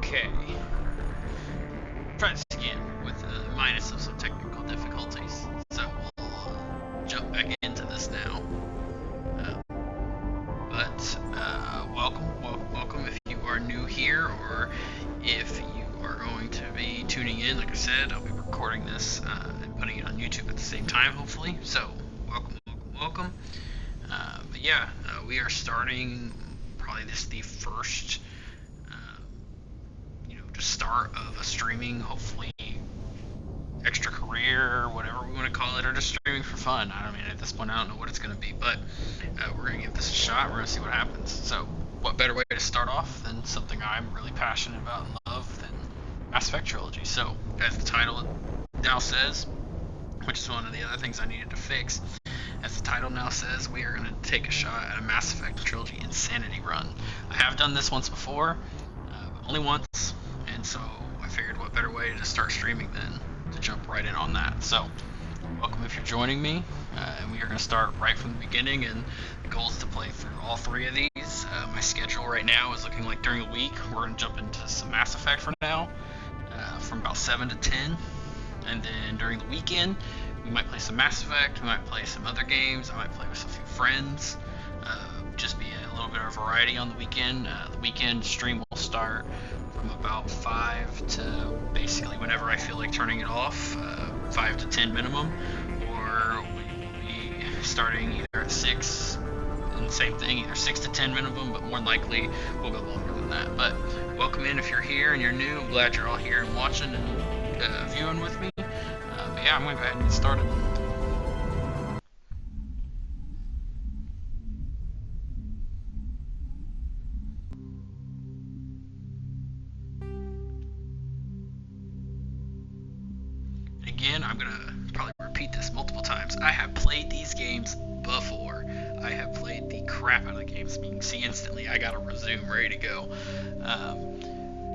Okay. Try this again with a minus of some technical difficulties. So we'll jump back into this now. Welcome if you are new here, or if you are going to be tuning in. Like I said, I'll be recording this and putting it on YouTube at the same time, hopefully. So welcome. We are starting probably the first start of a streaming, hopefully extra career, or whatever we want to call it, or just streaming for fun. I mean, at this point, I don't know what it's going to be, but we're going to give this a shot. We're going to see what happens. So, what better way to start off than something I'm really passionate about and love than Mass Effect Trilogy? So, as the title now says, which is one of the other things I needed to fix, as the title now says, we are going to take a shot at a Mass Effect Trilogy Insanity run. I have done this once before, but only once. And so I figured what better way to start streaming than to jump right in on that. So welcome if you're joining me, and we are going to start right from the beginning, and the goal is to play through all three of these. My schedule right now is looking like during the week we're going to jump into some Mass Effect for now, from about 7 to 10, and then during the weekend we might play some Mass Effect, we might play some other games, I might play with a few friends, just be a little bit of variety on the weekend. The weekend stream will start from about 5 to basically whenever I feel like turning it off, 5 to 10 minimum, or we will be starting either at 6, and same thing, either 6 to 10 minimum, but more than likely we'll go longer than that. But welcome in if you're here and you're new. I'm glad you're all here and watching and viewing with me. I'm going to go ahead and get started. Again, I'm going to probably repeat this multiple times. I have played these games before. I have played the crap out of the games. You can see instantly I got to resume, ready to go.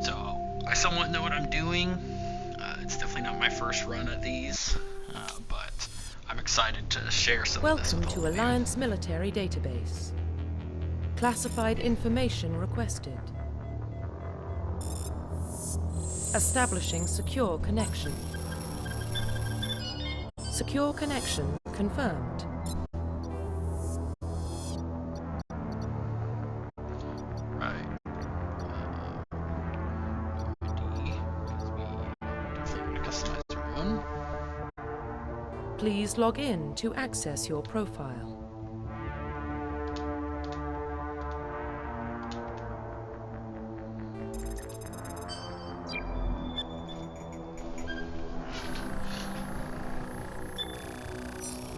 So I somewhat know what I'm doing. It's definitely not my first run at these, but I'm excited to share some of this with all of you. Welcome to Alliance Military Database. Classified information requested. Establishing secure connection. Secure connection confirmed. Right. Definitely want to customize our own. Please log in to access your profile.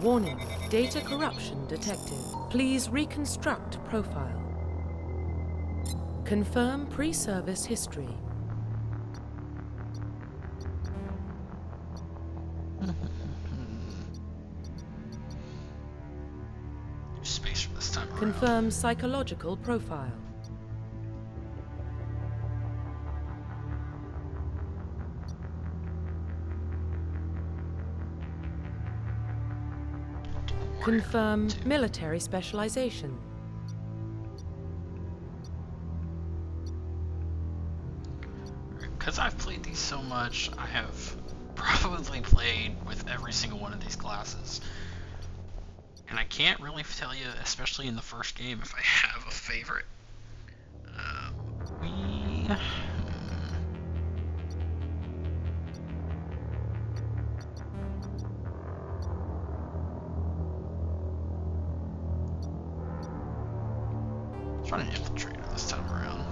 Warning, data corruption detected. Please reconstruct profile. Confirm pre-service history. Space for this time around. Confirm psychological profile. Confirm military specialization. Because I've played these so much, I have probably played with every single one of these classes. And I can't really tell you, especially in the first game, if I have a favorite. Trying to infiltrate her this time around.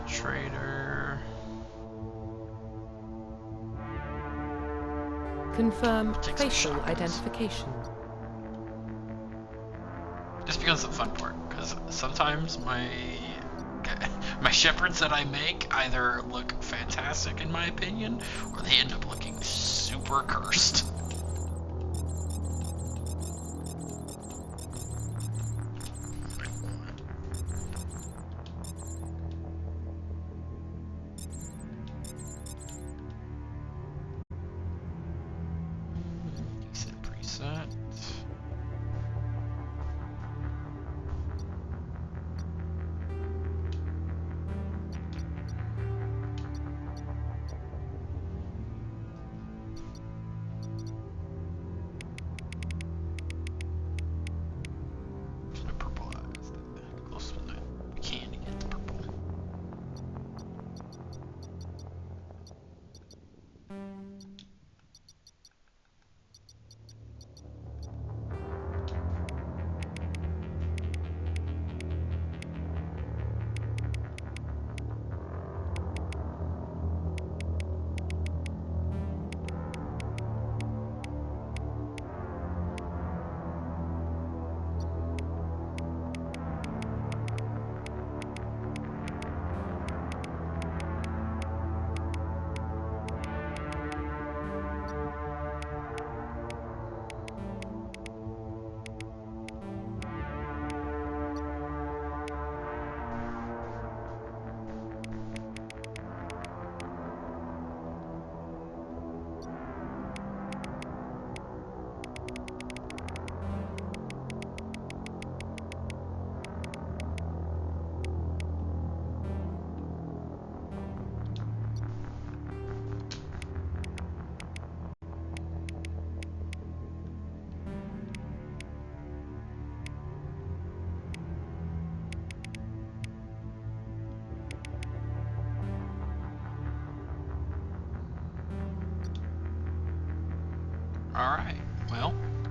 Infiltrator. Confirm facial identification. Just because of the fun part, because sometimes my shepherds that I make either look fantastic in my opinion, or they end up looking super cursed.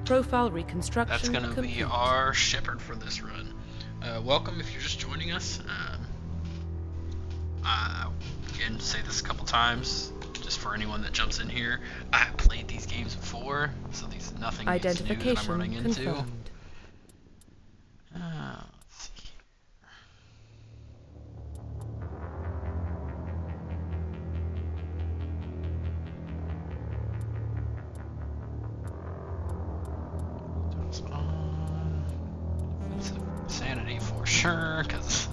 Profile That's reconstruction gonna complete. be our shepherd for this run. Welcome if you're just joining us. Again, say this a couple times, just for anyone that jumps in here. I have played these games before, so these nothing is new that I'm Identification running into. confirmed. Let's see. It's on. It's sanity for sure, because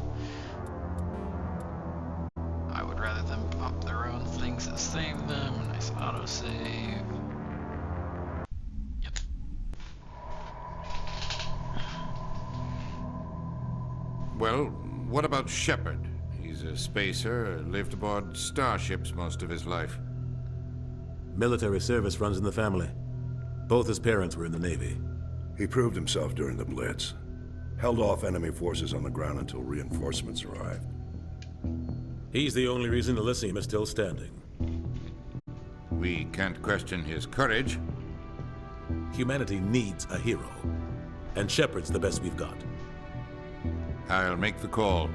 I would rather them pop their own things that save them. A nice autosave. Yep. Well, what about Shepard? He's a spacer, lived aboard starships most of his life. Military service runs in the family. Both his parents were in the Navy. He proved himself during the Blitz. Held off enemy forces on the ground until reinforcements arrived. He's the only reason Elysium is still standing. We can't question his courage. Humanity needs a hero. And Shepard's the best we've got. I'll make the call.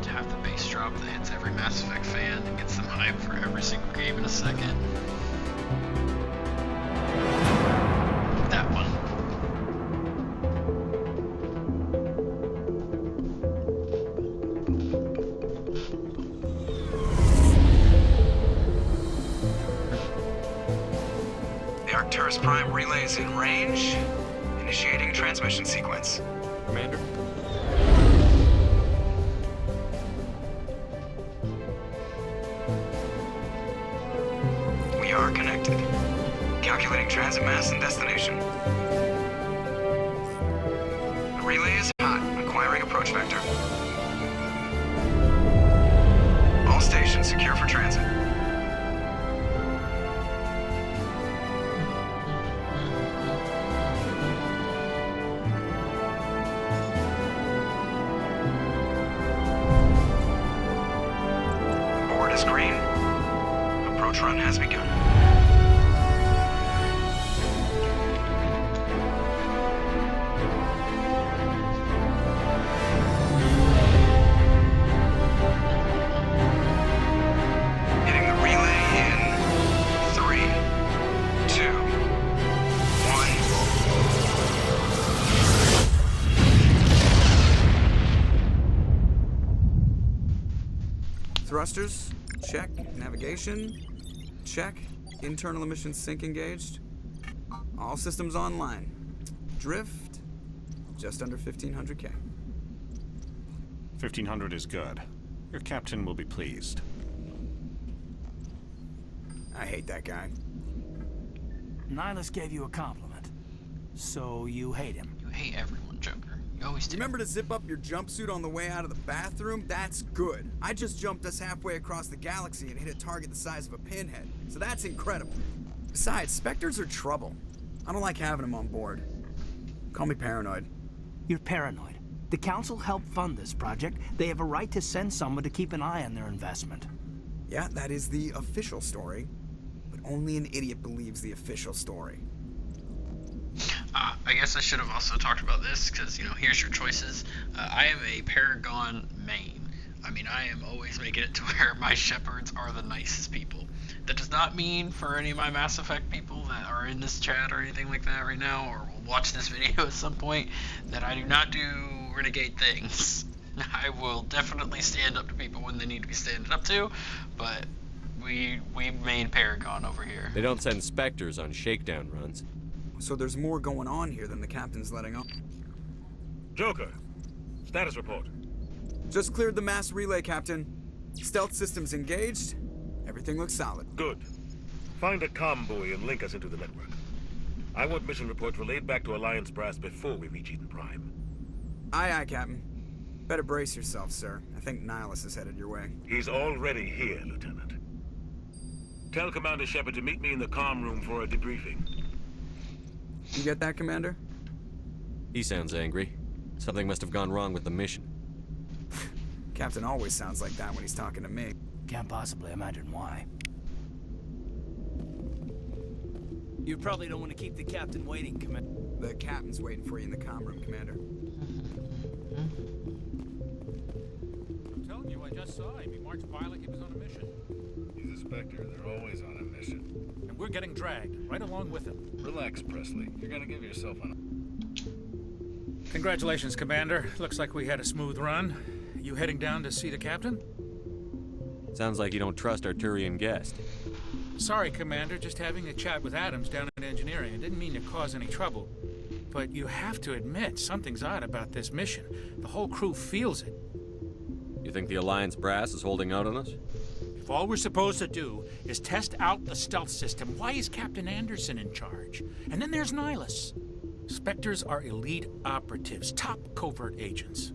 To have the bass drop that hits every Mass Effect fan and gets them hyped for every single game in a second. That one. The Arcturus Prime relay is in range. Initiating transmission sequence. Commander? We are connected. Calculating transit mass and destination. The relay is hot. Acquiring approach vector. All stations secure for transit. Board is green. Approach run has begun. Hitting the relay in 3, 2, 1. Thrusters, check. Navigation, check. Internal emission sync engaged. All systems online. Drift, just under 1500K. 1500 is good. Your captain will be pleased. I hate that guy. Nihilus gave you a compliment. So you hate him. You hate everyone, Joker. You always do. Remember to zip up your jumpsuit on the way out of the bathroom? That's good. I just jumped us halfway across the galaxy and hit a target the size of a pinhead. So that's incredible. Besides, Spectres are trouble. I don't like having them on board. Call me paranoid. You're paranoid. The Council helped fund this project. They have a right to send someone to keep an eye on their investment. Yeah, that is the official story. But only an idiot believes the official story. I guess I should have also talked about this, because, here's your choices. I am a Paragon main. I mean, I am always making it to where my shepherds are the nicest people. That does not mean for any of my Mass Effect people that are in this chat or anything like that right now, or will watch this video at some point, that I do not do renegade things. I will definitely stand up to people when they need to be standing up to, but we main Paragon over here. They don't send Spectres on shakedown runs. So there's more going on here than the captain's letting on. Joker, status report. Just cleared the mass relay, Captain. Stealth systems engaged. Everything looks solid. Good. Find a comm buoy and link us into the network. I want mission reports relayed back to Alliance brass before we reach Eden Prime. Aye, aye, Captain. Better brace yourself, sir. I think Nihilus is headed your way. He's already here, Lieutenant. Tell Commander Shepard to meet me in the comm room for a debriefing. You get that, Commander? He sounds angry. Something must have gone wrong with the mission. Captain always sounds like that when he's talking to me. Can't possibly imagine why. You probably don't want to keep the captain waiting, Commander. The captain's waiting for you in the comm room, Commander. I'm telling you, I just saw him. He marched by like he was on a mission. He's a Spectre. They're always on a mission. And we're getting dragged, right along with him. Relax, Presley. You're gonna give yourself an... Congratulations, Commander. Looks like we had a smooth run. You heading down to see the captain? Sounds like you don't trust our Turian guest. Sorry, Commander. Just having a chat with Adams down in engineering. I didn't mean to cause any trouble. But you have to admit, something's odd about this mission. The whole crew feels it. You think the Alliance brass is holding out on us? If all we're supposed to do is test out the stealth system, why is Captain Anderson in charge? And then there's Nihilus. Spectres are elite operatives, top covert agents.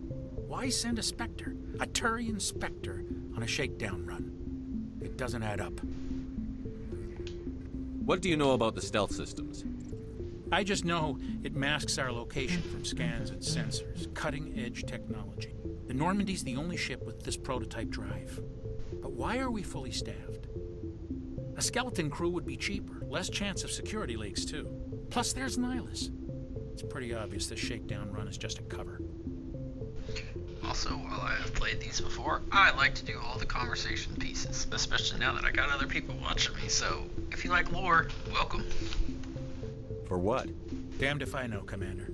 Why send a Spectre, a Turian Spectre, on a shakedown run? It doesn't add up. What do you know about the stealth systems? I just know it masks our location from scans and sensors. Cutting-edge technology. The Normandy's the only ship with this prototype drive. But why are we fully staffed? A skeleton crew would be cheaper, less chance of security leaks, too. Plus, there's Nihilus. It's pretty obvious this shakedown run is just a cover. Also, while I have played these before, I like to do all the conversation pieces, especially now that I got other people watching me, so if you like lore, welcome. For what? Damned if I know, Commander.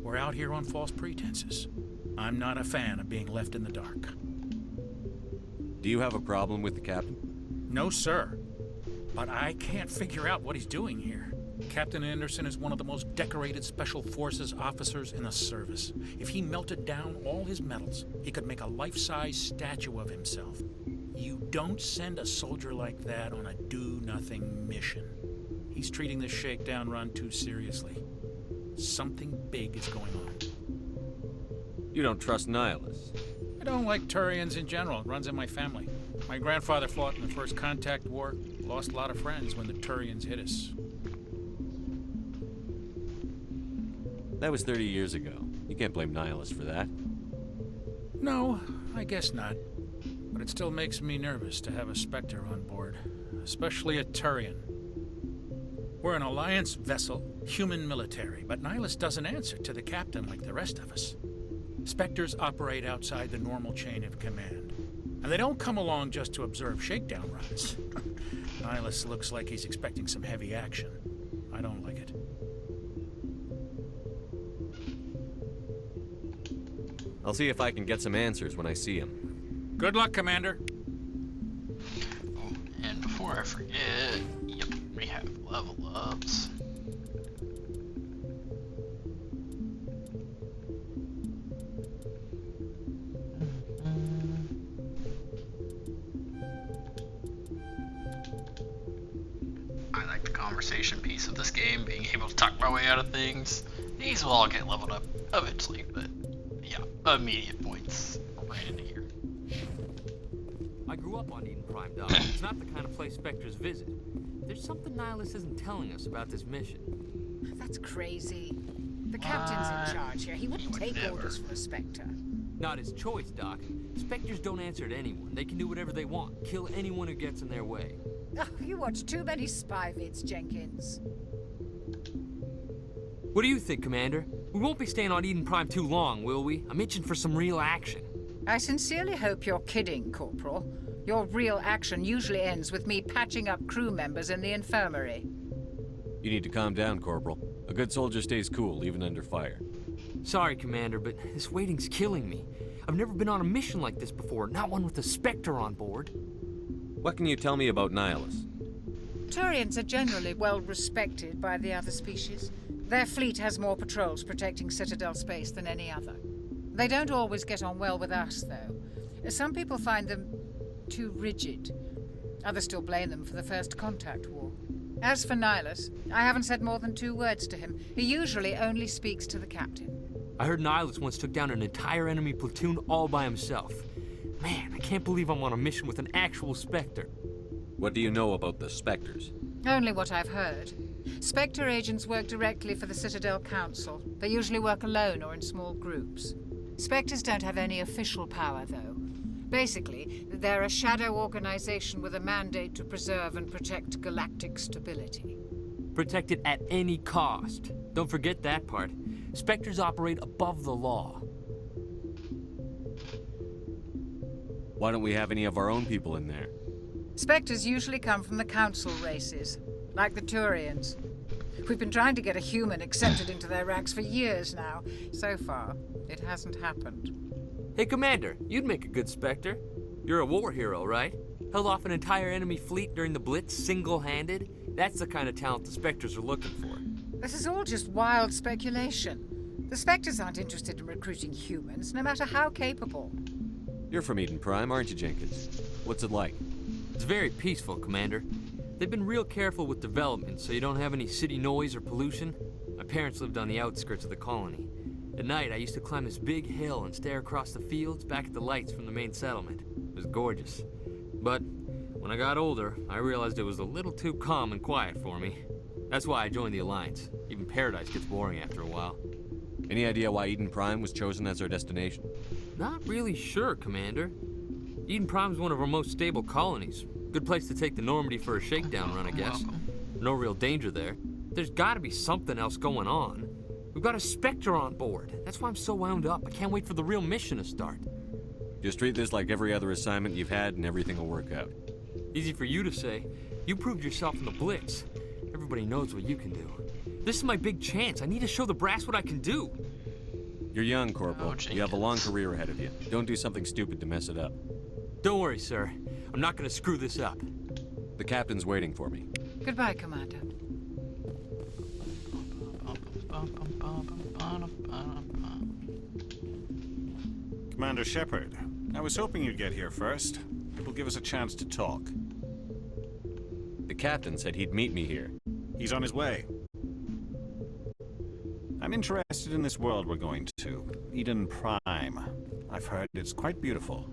We're out here on false pretenses. I'm not a fan of being left in the dark. Do you have a problem with the captain? No, sir. But I can't figure out what he's doing here. Captain Anderson is one of the most decorated Special Forces officers in the service. If he melted down all his medals, he could make a life-size statue of himself. You don't send a soldier like that on a do-nothing mission. He's treating this shakedown run too seriously. Something big is going on. You don't trust Nihilus? I don't like Turians in general. It runs in my family. My grandfather fought in the First Contact War. Lost a lot of friends when the Turians hit us. That was 30 years ago. You can't blame Nihilus for that. No, I guess not. But it still makes me nervous to have a Spectre on board. Especially a Turian. We're an Alliance vessel, human military, but Nihilus doesn't answer to the captain like the rest of us. Spectres operate outside the normal chain of command. And they don't come along just to observe shakedown runs. Nihilus looks like he's expecting some heavy action. I don't like it. I'll see if I can get some answers when I see him. Good luck, Commander. Oh, and before I forget, yep, we have level ups. I like the conversation piece of this game, being able to talk my way out of things. These will all get leveled up eventually, but yeah, immediate points right into here. I grew up on Eden Prime, Doc. It's not the kind of place Spectres visit. There's something Nihilus isn't telling us about this mission. That's crazy. The captain's in charge here. He wouldn't take orders from a Spectre. Not his choice, Doc. Spectres don't answer to anyone. They can do whatever they want. Kill anyone who gets in their way. Oh, you watch too many spy vids, Jenkins. What do you think, Commander? We won't be staying on Eden Prime too long, will we? I'm itching for some real action. I sincerely hope you're kidding, Corporal. Your real action usually ends with me patching up crew members in the infirmary. You need to calm down, Corporal. A good soldier stays cool, even under fire. Sorry, Commander, but this waiting's killing me. I've never been on a mission like this before, not one with a Spectre on board. What can you tell me about Nihilus? Turians are generally well respected by the other species. Their fleet has more patrols protecting Citadel space than any other. They don't always get on well with us, though. Some people find them too rigid. Others still blame them for the First Contact War. As for Nihilus, I haven't said more than 2 words to him. He usually only speaks to the captain. I heard Nihilus once took down an entire enemy platoon all by himself. Man, I can't believe I'm on a mission with an actual Spectre. What do you know about the Spectres? Only what I've heard. Spectre agents work directly for the Citadel Council. They usually work alone or in small groups. Spectres don't have any official power, though. Basically, they're a shadow organization with a mandate to preserve and protect galactic stability. Protect it at any cost. Don't forget that part. Spectres operate above the law. Why don't we have any of our own people in there? Spectres usually come from the Council races, like the Turians. We've been trying to get a human accepted into their ranks for years now. So far, it hasn't happened. Hey, Commander, you'd make a good Spectre. You're a war hero, right? Held off an entire enemy fleet during the Blitz single-handed? That's the kind of talent the Spectres are looking for. This is all just wild speculation. The Spectres aren't interested in recruiting humans, no matter how capable. You're from Eden Prime, aren't you, Jenkins? What's it like? It's very peaceful, Commander. They've been real careful with development, so you don't have any city noise or pollution. My parents lived on the outskirts of the colony. At night, I used to climb this big hill and stare across the fields back at the lights from the main settlement. It was gorgeous. But when I got older, I realized it was a little too calm and quiet for me. That's why I joined the Alliance. Even Paradise gets boring after a while. Any idea why Eden Prime was chosen as our destination? Not really sure, Commander. Eden Prime's one of our most stable colonies. Good place to take the Normandy for a shakedown run, I guess. No real danger there. There's gotta be something else going on. We've got a Spectre on board. That's why I'm so wound up. I can't wait for the real mission to start. Just treat this like every other assignment you've had and everything will work out. Easy for you to say. You proved yourself in the Blitz. Everybody knows what you can do. This is my big chance. I need to show the brass what I can do. You're young, Corporal. You have a long career ahead of you. Don't do something stupid to mess it up. Don't worry, sir. I'm not gonna screw this up. The captain's waiting for me. Goodbye, Commander. Commander Shepard, I was hoping you'd get here first. It will give us a chance to talk. The captain said he'd meet me here. He's on his way. I'm interested in this world we're going to, Eden Prime. I've heard it's quite beautiful.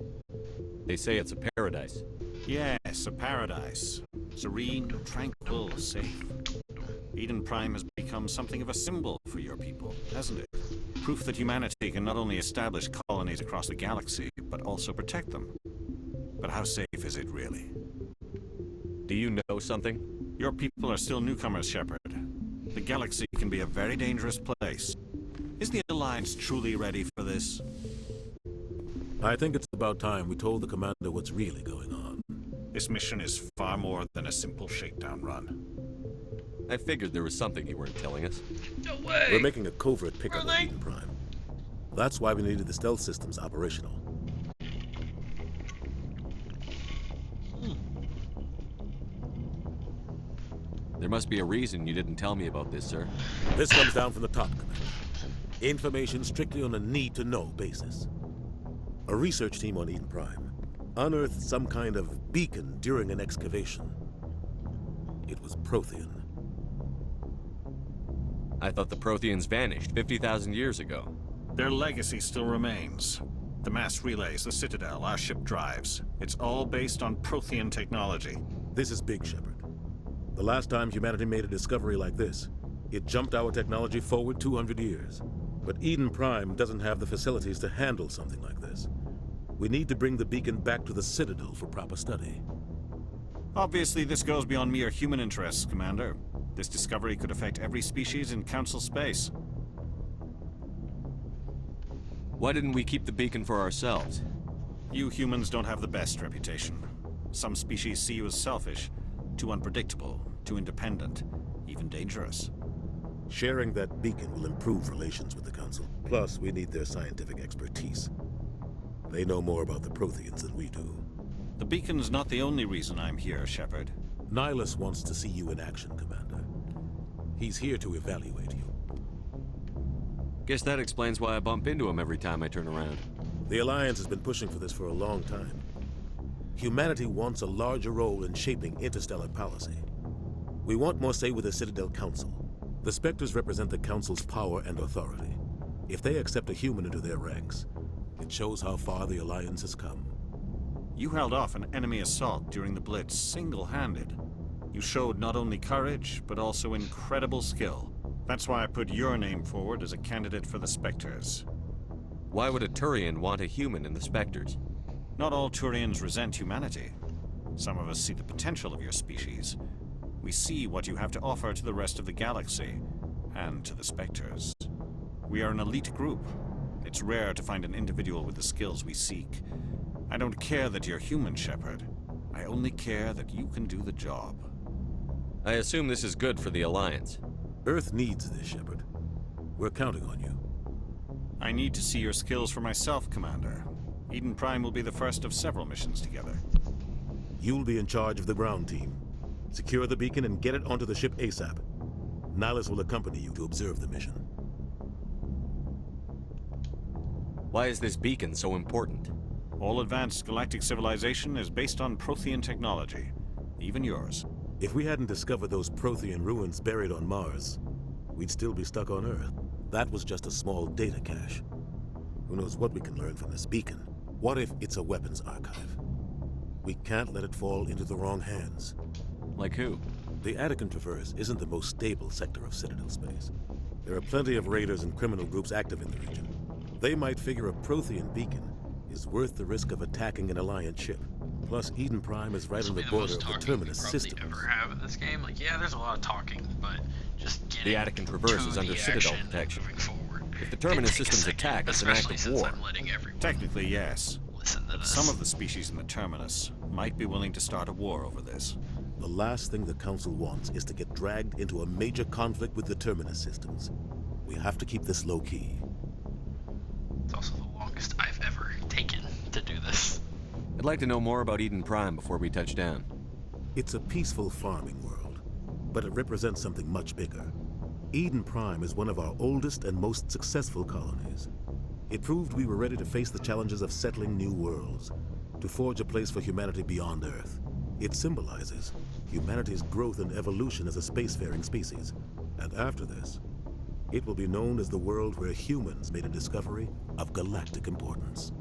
They say it's a paradise. Yes, a paradise. Serene, tranquil, safe. Eden Prime has become something of a symbol for your people, hasn't it? Proof that humanity can not only establish colonies across the galaxy, but also protect them. But how safe is it really? Do you know something? Your people are still newcomers, Shepard. The galaxy can be a very dangerous place. Is the Alliance truly ready for this? I think it's about time we told the commander what's really going on. This mission is far more than a simple shakedown run. I figured there was something you weren't telling us. No way! We're making a covert pickup of Eden Prime. That's why we needed the stealth systems operational. There must be a reason you didn't tell me about this, sir. This comes down from the top, Commander. Information strictly on a need-to-know basis. A research team on Eden Prime unearthed some kind of beacon during an excavation. It was Prothean. I thought the Protheans vanished 50,000 years ago. Their legacy still remains. The mass relays, the Citadel, our ship drives. It's all based on Prothean technology. This is big, Shepard. The last time humanity made a discovery like this, it jumped our technology forward 200 years. But Eden Prime doesn't have the facilities to handle something like this. We need to bring the beacon back to the Citadel for proper study. Obviously, this goes beyond mere human interests, Commander. This discovery could affect every species in Council space. Why didn't we keep the beacon for ourselves? You humans don't have the best reputation. Some species see you as selfish, too unpredictable, too independent, even dangerous. Sharing that beacon will improve relations with the Council. Plus, we need their scientific expertise. They know more about the Protheans than we do. The beacon's not the only reason I'm here, Shepard. Nihilus wants to see you in action, Commander. He's here to evaluate you. Guess that explains why I bump into him every time I turn around. The Alliance has been pushing for this for a long time. Humanity wants a larger role in shaping interstellar policy. We want more say with the Citadel Council. The Spectres represent the Council's power and authority. If they accept a human into their ranks, it shows how far the Alliance has come. You held off an enemy assault during the Blitz single-handed. You showed not only courage, but also incredible skill. That's why I put your name forward as a candidate for the Spectres. Why would a Turian want a human in the Spectres? Not all Turians resent humanity. Some of us see the potential of your species. We see what you have to offer to the rest of the galaxy, and to the Spectres. We are an elite group. It's rare to find an individual with the skills we seek. I don't care that you're human, Shepard. I only care that you can do the job. I assume this is good for the Alliance. Earth needs this, Shepard. We're counting on you. I need to see your skills for myself, Commander. Eden Prime will be the first of several missions together. You'll be in charge of the ground team. Secure the beacon and get it onto the ship ASAP. Nihilus will accompany you to observe the mission. Why is this beacon so important? All advanced galactic civilization is based on Prothean technology. Even yours. If we hadn't discovered those Prothean ruins buried on Mars, we'd still be stuck on Earth. That was just a small data cache. Who knows what we can learn from this beacon? What if it's a weapons archive? We can't let it fall into the wrong hands. Like who? The Attican Traverse isn't the most stable sector of Citadel space. There are plenty of raiders and criminal groups active in the region. They might figure a Prothean beacon is worth the risk of attacking an Alliance ship. Plus, Eden Prime is right on the border of the Terminus system. Ever have in this game? Like, yeah, there's a lot of talking, but just getting the Attican Traverse is under Citadel protection. If the Terminus systems attack, it's an act of war. Technically, yes. But some of the species in the Terminus might be willing to start a war over this. The last thing the Council wants is to get dragged into a major conflict with the Terminus systems. We have to keep this low-key. It's also the longest I've ever taken to do this. I'd like to know more about Eden Prime before we touch down. It's a peaceful farming world, but it represents something much bigger. Eden Prime is one of our oldest and most successful colonies. It proved we were ready to face the challenges of settling new worlds, to forge a place for humanity beyond Earth. It symbolizes humanity's growth and evolution as a spacefaring species. And after this, it will be known as the world where humans made a discovery of galactic importance.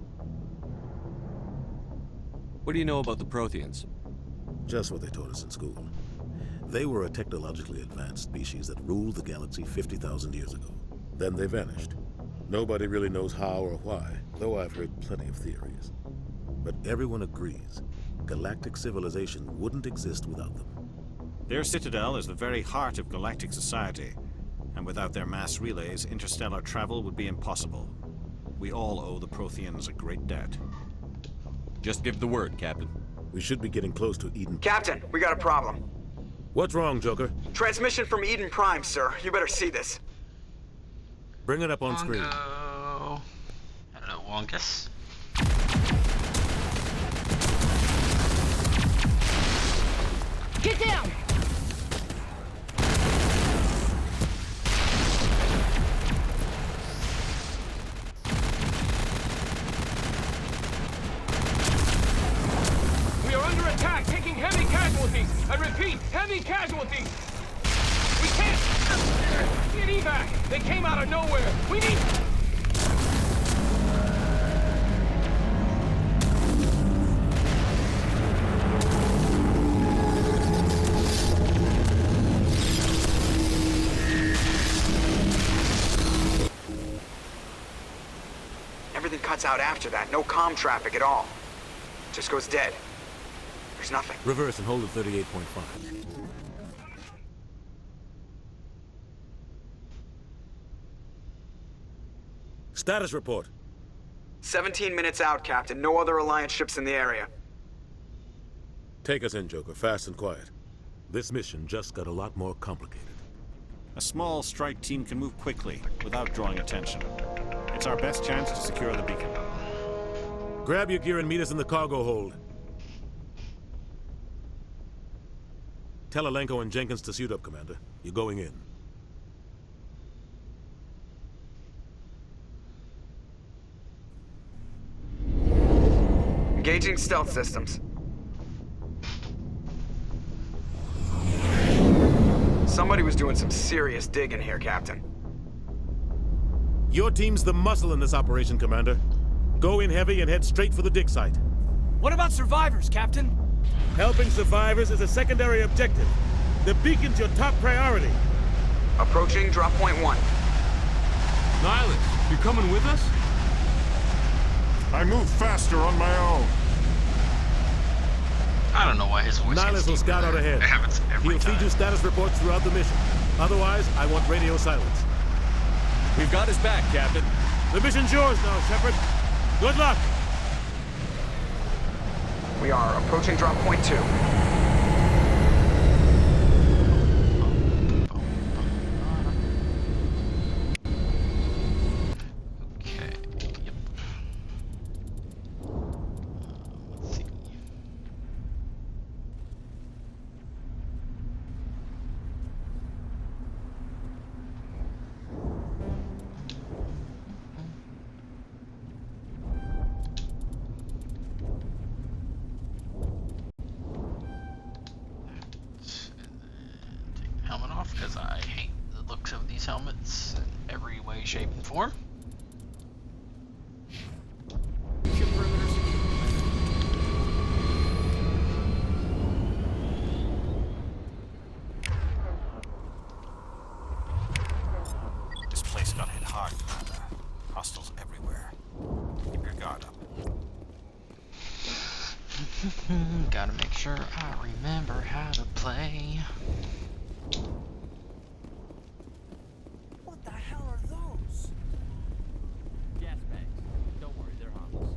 What do you know about the Protheans? Just what they taught us in school. They were a technologically advanced species that ruled the galaxy 50,000 years ago. Then they vanished. Nobody really knows how or why, though I've heard plenty of theories. But everyone agrees, galactic civilization wouldn't exist without them. Their citadel is the very heart of galactic society, and without their mass relays, interstellar travel would be impossible. We all owe the Protheans a great debt. Just give the word, Captain. We should be getting close to Eden. Captain, we got a problem. What's wrong, Joker? Transmission from Eden Prime, sir. You better see this. Bring it up on screen. Hello, Wonkus. Get down! We are under attack, taking heavy casualties. I repeat, heavy casualties. We can't get evac. They came out of nowhere. We need... Everything cuts out after that. No comm traffic at all. Just goes dead. There's nothing. Reverse and hold at 38.5. Status report. 17 minutes out, Captain. No other Alliance ships in the area. Take us in, Joker, fast and quiet. This mission just got a lot more complicated. A small strike team can move quickly, without drawing attention. It's our best chance to secure the beacon. Grab your gear and meet us in the cargo hold. Tell Alenko and Jenkins to suit up, Commander. You're going in. Engaging stealth systems. Somebody was doing some serious digging here, Captain. Your team's the muscle in this operation, Commander. Go in heavy and head straight for the dig site. What about survivors, Captain? Helping survivors is a secondary objective. The beacon's your top priority. Approaching drop point 1. Nihilus, you coming with us? I move faster on my own. I don't know why his voice Nihilus will scout out ahead. It happens every He'll time. feed you status reports throughout the mission. Otherwise, I want radio silence. We've got his back, Captain. The mission's yours now, Shepard. Good luck! We are approaching drop point 2. Okay, yep. Let's see. Helmet off because I hate the looks of these helmets in every way, shape, and form. This place got hit hard, Commander. Hostiles everywhere. Keep your guard up. Gotta make sure I remember how to play. What the hell are those? Gas bags. Don't worry, they're harmless.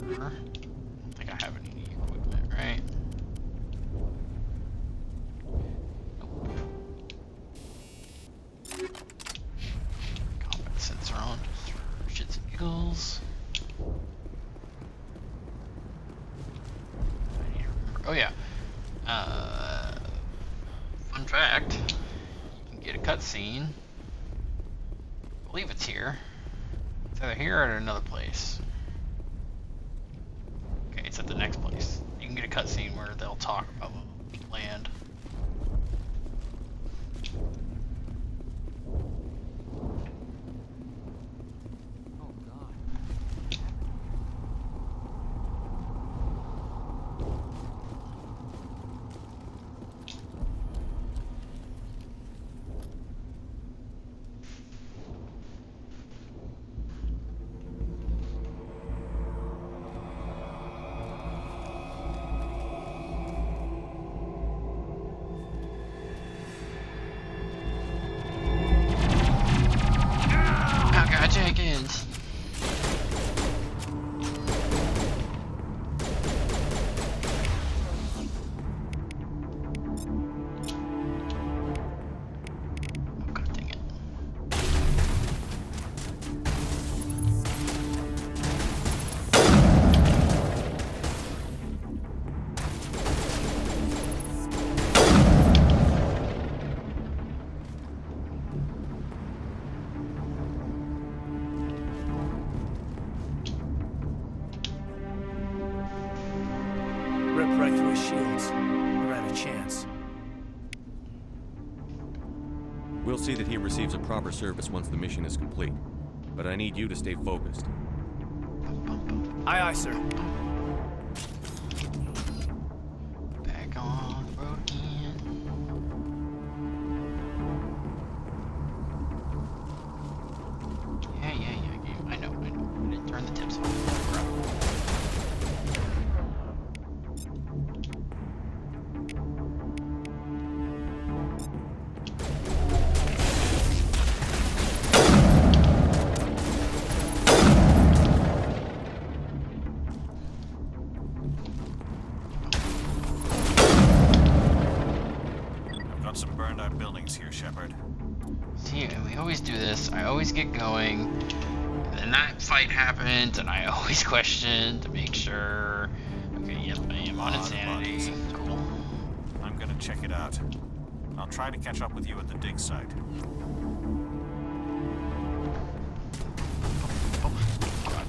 Remember, I don't think I have any equipment, right? Nope. Combat sensor on, just for shits and giggles. I need to remember. Oh yeah. Fun fact: you can get a cutscene. I believe it's here. It's either here or at another place. Okay, it's at the next place. You can get a cutscene where they'll talk about land. Oh god. Jenkins. Oh god dang it. Ripped right through his shields. Never had a chance. We'll see that he receives a proper service once the mission is complete. But I need you to stay focused. Aye, aye, sir. Back on the road again. Yeah, game. I know. I didn't turn the tips off. Crap. Got some burned out buildings here, Shepard. See, and we always do this. I always get going, and then that fight happens, and I always question to make sure. Okay, yep, I am on insanity. Cool. I'm gonna check it out. I'll try to catch up with you at the dig site. Oh, God.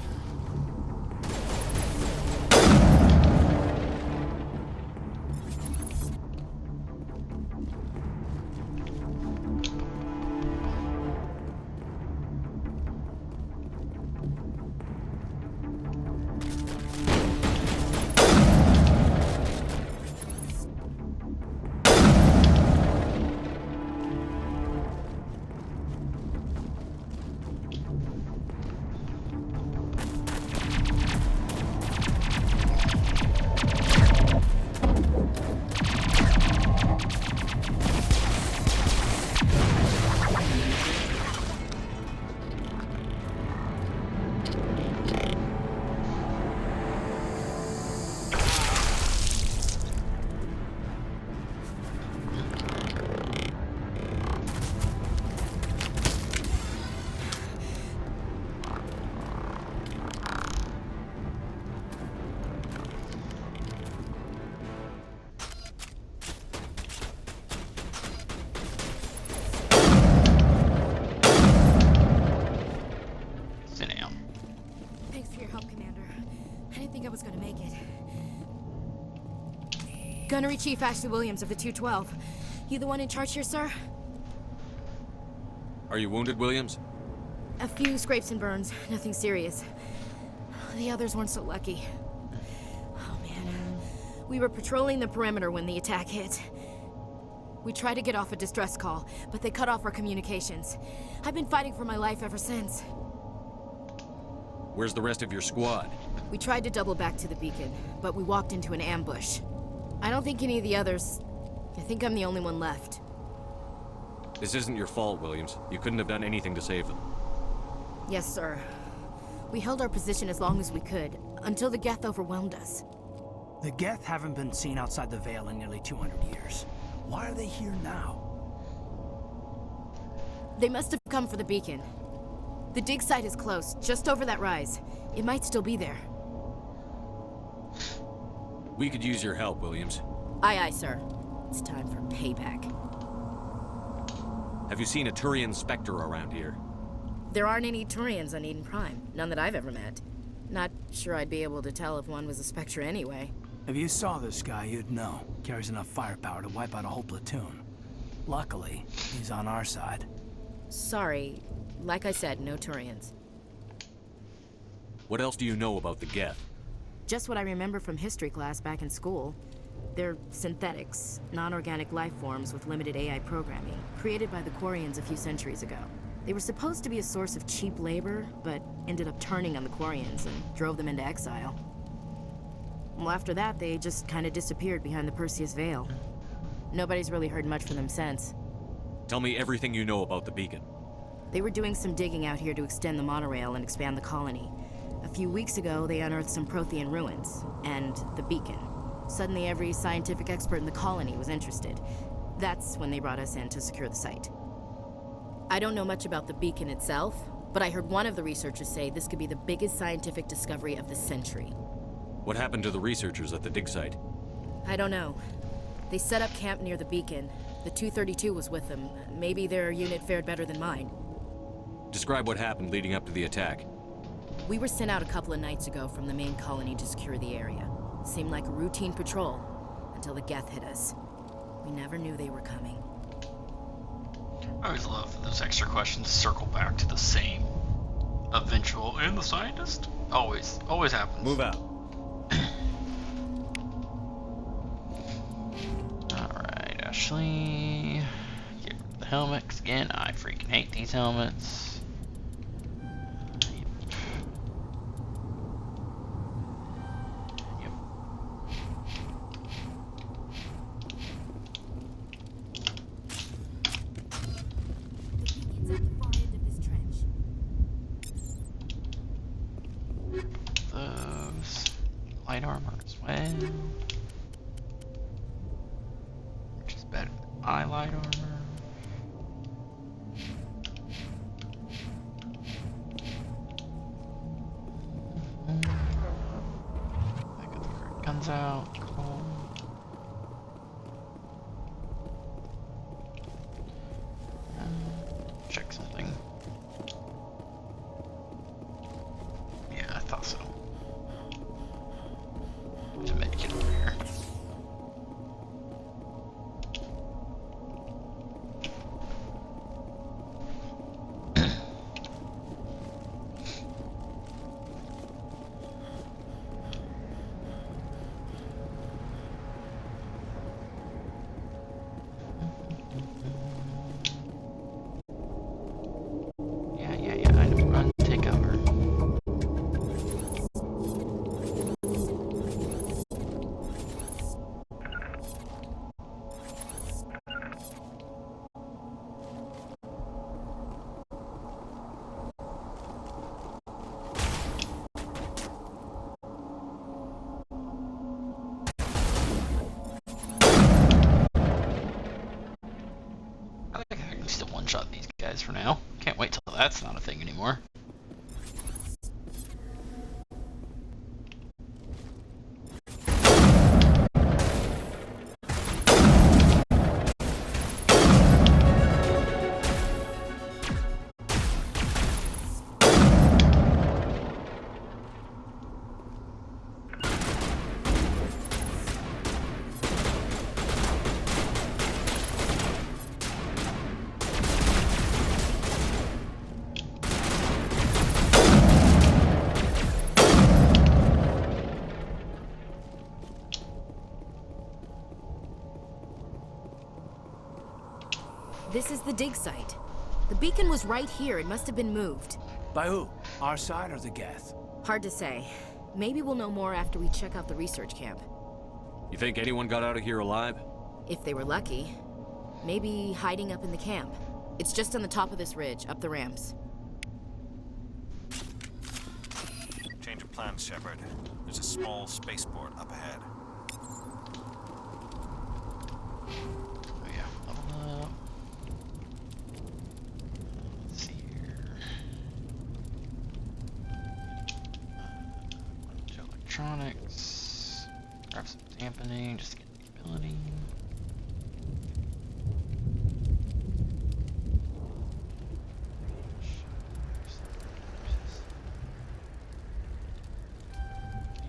Sit down. Thanks for your help, Commander. I didn't think I was gonna make it. Gunnery Chief Ashley Williams of the 212. You the one in charge here, sir? Are you wounded, Williams? A few scrapes and burns, nothing serious. The others weren't so lucky. Oh man. We were patrolling the perimeter when the attack hit. We tried to get off a distress call, but they cut off our communications. I've been fighting for my life ever since. Where's the rest of your squad? We tried to double back to the beacon, but we walked into an ambush. I don't think any of the others... I think I'm the only one left. This isn't your fault, Williams. You couldn't have done anything to save them. Yes, sir. We held our position as long as we could, until the Geth overwhelmed us. The Geth haven't been seen outside the Veil in nearly 200 years. Why are they here now? They must have come for the beacon. The dig site is close, just over that rise. It might still be there. We could use your help, Williams. Aye, aye, sir. It's time for payback. Have you seen a Turian Spectre around here? There aren't any Turians on Eden Prime. None that I've ever met. Not sure I'd be able to tell if one was a Spectre anyway. If you saw this guy, you'd know. Carries enough firepower to wipe out a whole platoon. Luckily, he's on our side. Sorry. Like I said, no Turians. What else do you know about the Geth? Just what I remember from history class back in school. They're synthetics, non-organic life forms with limited AI programming, created by the Quarians a few centuries ago. They were supposed to be a source of cheap labor, but ended up turning on the Quarians and drove them into exile. Well, after that, they just kind of disappeared behind the Perseus Veil. Nobody's really heard much from them since. Tell me everything you know about the beacon. They were doing some digging out here to extend the monorail and expand the colony. A few weeks ago, they unearthed some Prothean ruins, and the beacon. Suddenly, every scientific expert in the colony was interested. That's when they brought us in to secure the site. I don't know much about the beacon itself, but I heard one of the researchers say this could be the biggest scientific discovery of the century. What happened to the researchers at the dig site? I don't know. They set up camp near the beacon. The 232 was with them. Maybe their unit fared better than mine. Describe what happened leading up to the attack. We were sent out a couple of nights ago from the main colony to secure the area. Seemed like a routine patrol, until the Geth hit us. We never knew they were coming. I always love that those extra questions circle back to the same eventual and the scientist. Always happens. Move out. Alright, Ashley. Get rid of the helmet, 'cause again, I freaking hate these helmets. Light armor as well. Which is better than my light armor. I got the correct guns out. Cool. Check something. Yeah, I thought so. To make it over here. Yeah, I know. Run, take cover. I think I can still one-shot these guys for now. Can't wait till that's not a thing anymore. This is the dig site. The beacon was right here. It must have been moved. By who? Our side or the Geth? Hard to say. Maybe we'll know more after we check out the research camp. You think anyone got out of here alive? If they were lucky. Maybe hiding up in the camp. It's just on the top of this ridge, up the ramps. Change of plans, Shepard. There's a small spaceport up ahead. Oh yeah, level up. Let's see here. To electronics. Grab some dampening just to get the ability.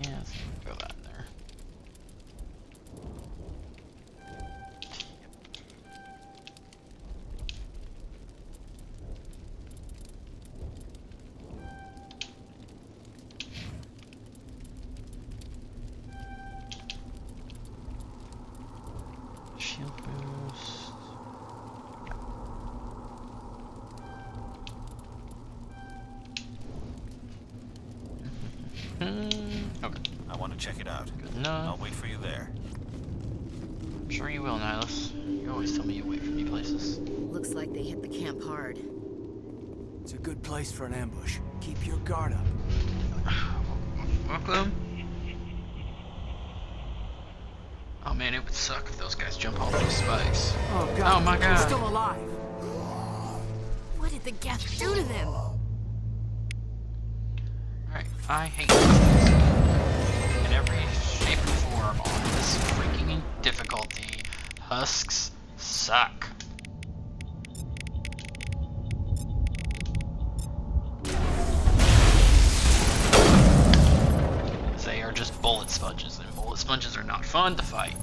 Yeah, let's throw that in there. Shield boost. Okay. I want to check it out. Good enough. I'll wait for you there. I'm sure you will, Nihilus. You always tell me you wait for me places. Looks like they hit the camp hard. It's a good place for an ambush. Keep your guard up. Welcome. Oh man, it would suck if those guys jump off those spikes. Oh god. Oh my god. He's still alive. What did the Geth do to them? Alright, I hate this. In every shape and form on this freaking difficulty, husks suck. They are just bullet sponges, and bullet sponges are not fun to fight.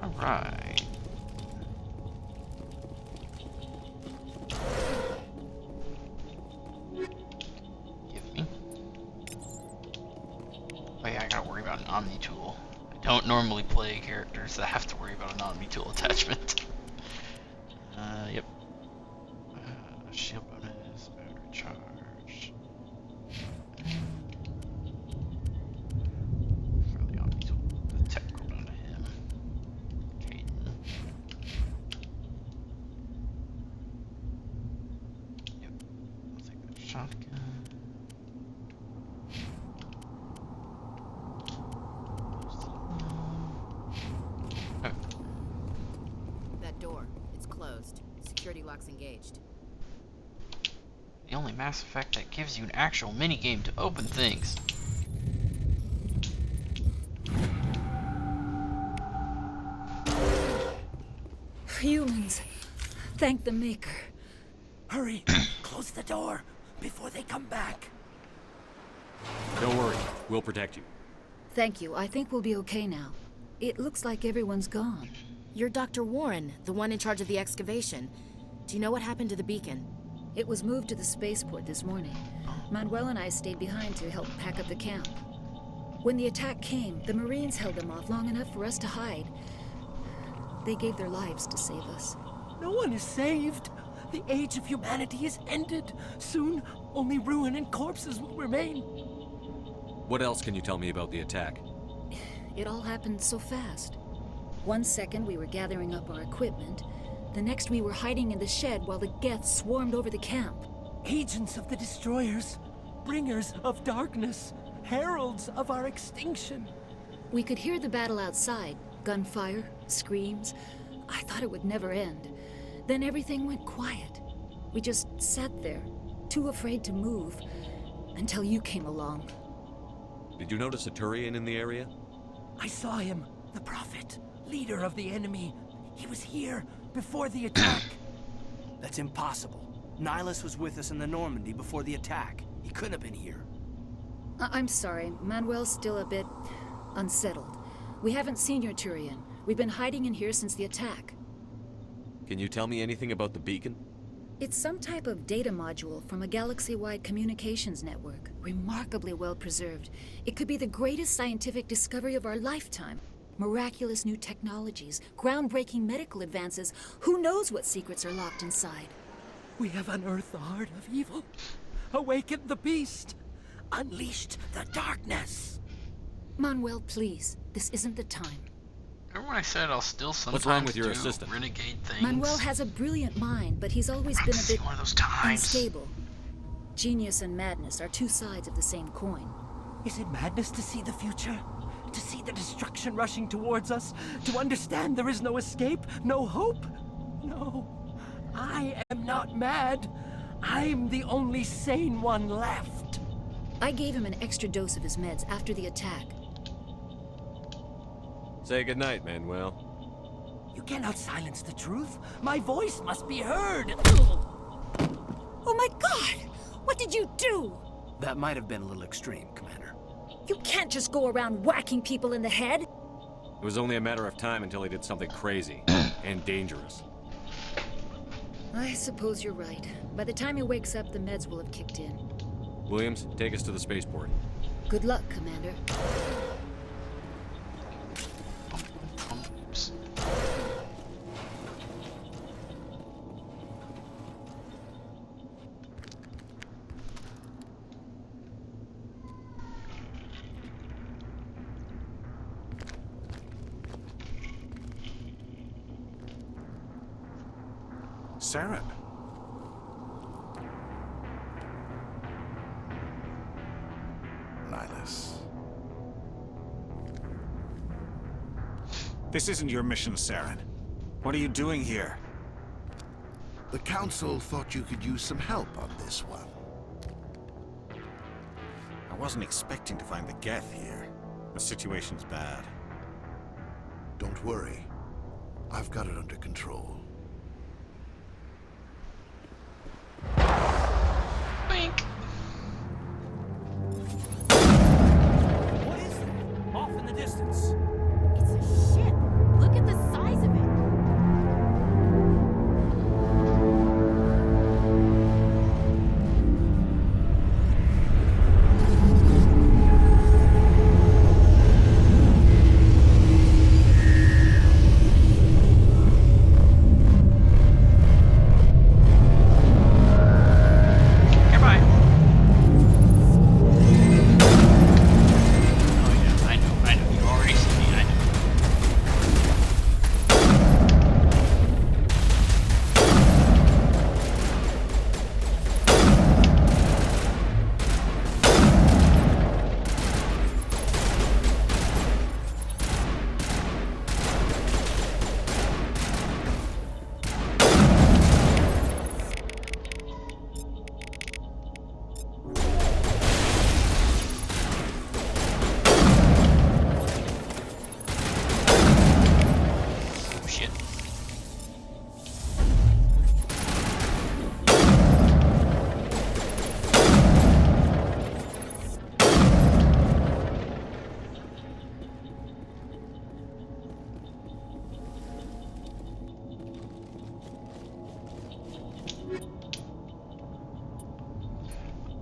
Alright. Give me. Oh yeah, I gotta worry about an Omni tool. I don't normally play characters that have to worry about an Omni tool attachment. Yep. Shield bonus, battery charge. Throw the Omni tool, the tech go down to him. Caden. Yep. I'll take that shotgun. That door. It's closed. Security lock's engaged. The only Mass Effect that gives you an actual minigame to open things. Humans. Thank the Maker. Hurry. Close the door before they come back. Don't worry. We'll protect you. Thank you. I think we'll be okay now. It looks like everyone's gone. You're Dr. Warren, the one in charge of the excavation. Do you know what happened to the beacon? It was moved to the spaceport this morning. Manuel and I stayed behind to help pack up the camp. When the attack came, the Marines held them off long enough for us to hide. They gave their lives to save us. No one is saved. The age of humanity is ended. Soon, only ruin and corpses will remain. What else can you tell me about the attack? It all happened so fast. 1 second we were gathering up our equipment. The next we were hiding in the shed while the Geth swarmed over the camp. Agents of the Destroyers, bringers of darkness, heralds of our extinction. We could hear the battle outside. Gunfire, screams. I thought it would never end. Then everything went quiet. We just sat there, too afraid to move, until you came along. Did you notice a Turian in the area? I saw him, the Prophet, leader of the enemy. He was here before the attack. That's impossible. Nihilus was with us in the Normandy before the attack. He couldn't have been here. I'm sorry. Manuel's still a bit unsettled. We haven't seen your Turian. We've been hiding in here since the attack. Can you tell me anything about the beacon? It's some type of data module from a galaxy-wide communications network. Remarkably well preserved. It could be the greatest scientific discovery of our lifetime. Miraculous new technologies, groundbreaking medical advances. Who knows what secrets are locked inside? We have unearthed the heart of evil, awakened the beast, unleashed the darkness. Manuel, please. This isn't the time. Remember when I said I'll still sometimes What's wrong with your do assistant? renegade things? Manuel has a brilliant mind, but he's always been a bit one of those times. unstable. Genius and madness are two sides of the same coin. Is it madness to see the future? To see the destruction rushing towards us? To understand there is no escape? No hope? No. I am not mad. I'm the only sane one left. I gave him an extra dose of his meds after the attack. Say goodnight, Manuel. You cannot silence the truth. My voice must be heard. Oh my God! What did you do? That might have been a little extreme, Commander. You can't just go around whacking people in the head. It was only a matter of time until he did something crazy and dangerous. I suppose you're right. By the time he wakes up, the meds will have kicked in. Williams, take us to the spaceport. Good luck, Commander. Oops. Saren. Nihilus. This isn't your mission, Saren. What are you doing here? The Council thought you could use some help on this one. I wasn't expecting to find the Geth here. The situation's bad. Don't worry. I've got it under control. Wink. What is that? Off in the distance. It's a ship. Look at the size of it. Goodbye. Oh yeah, I know. You already see me, I know. Oh shit.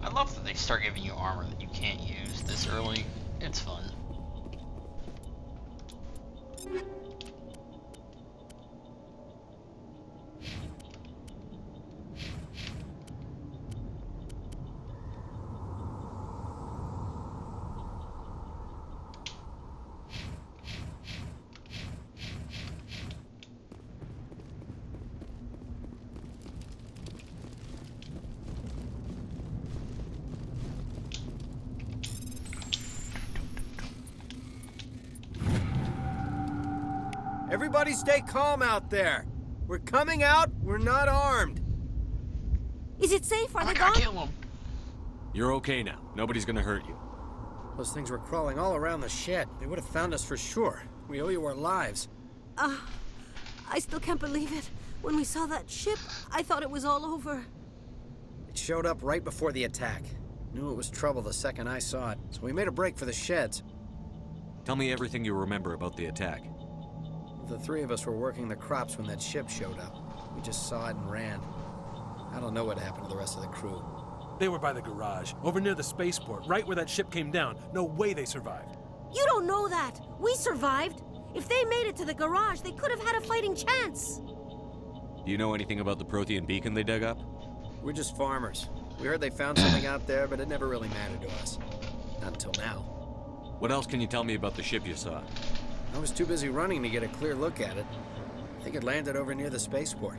I love that they start giving you armor that you can't use this early. It's fun. Everybody stay calm out there. We're coming out, we're not armed. Is it safe? Are I they gotta gone? kill him. You're okay now. Nobody's gonna hurt you. Those things were crawling all around the shed. They would have found us for sure. We owe you our lives. I still can't believe it. When we saw that ship, I thought it was all over. It showed up right before the attack. Knew it was trouble the second I saw it, so we made a break for the sheds. Tell me everything you remember about the attack. The three of us were working the crops when that ship showed up. We just saw it and ran. I don't know what happened to the rest of the crew. They were by the garage, over near the spaceport, right where that ship came down. No way they survived. You don't know that. We survived. If they made it to the garage, they could have had a fighting chance. Do you know anything about the Prothean beacon they dug up? We're just farmers. We heard they found something out there, but it never really mattered to us. Not until now. What else can you tell me about the ship you saw? I was too busy running to get a clear look at it. I think it landed over near the spaceport.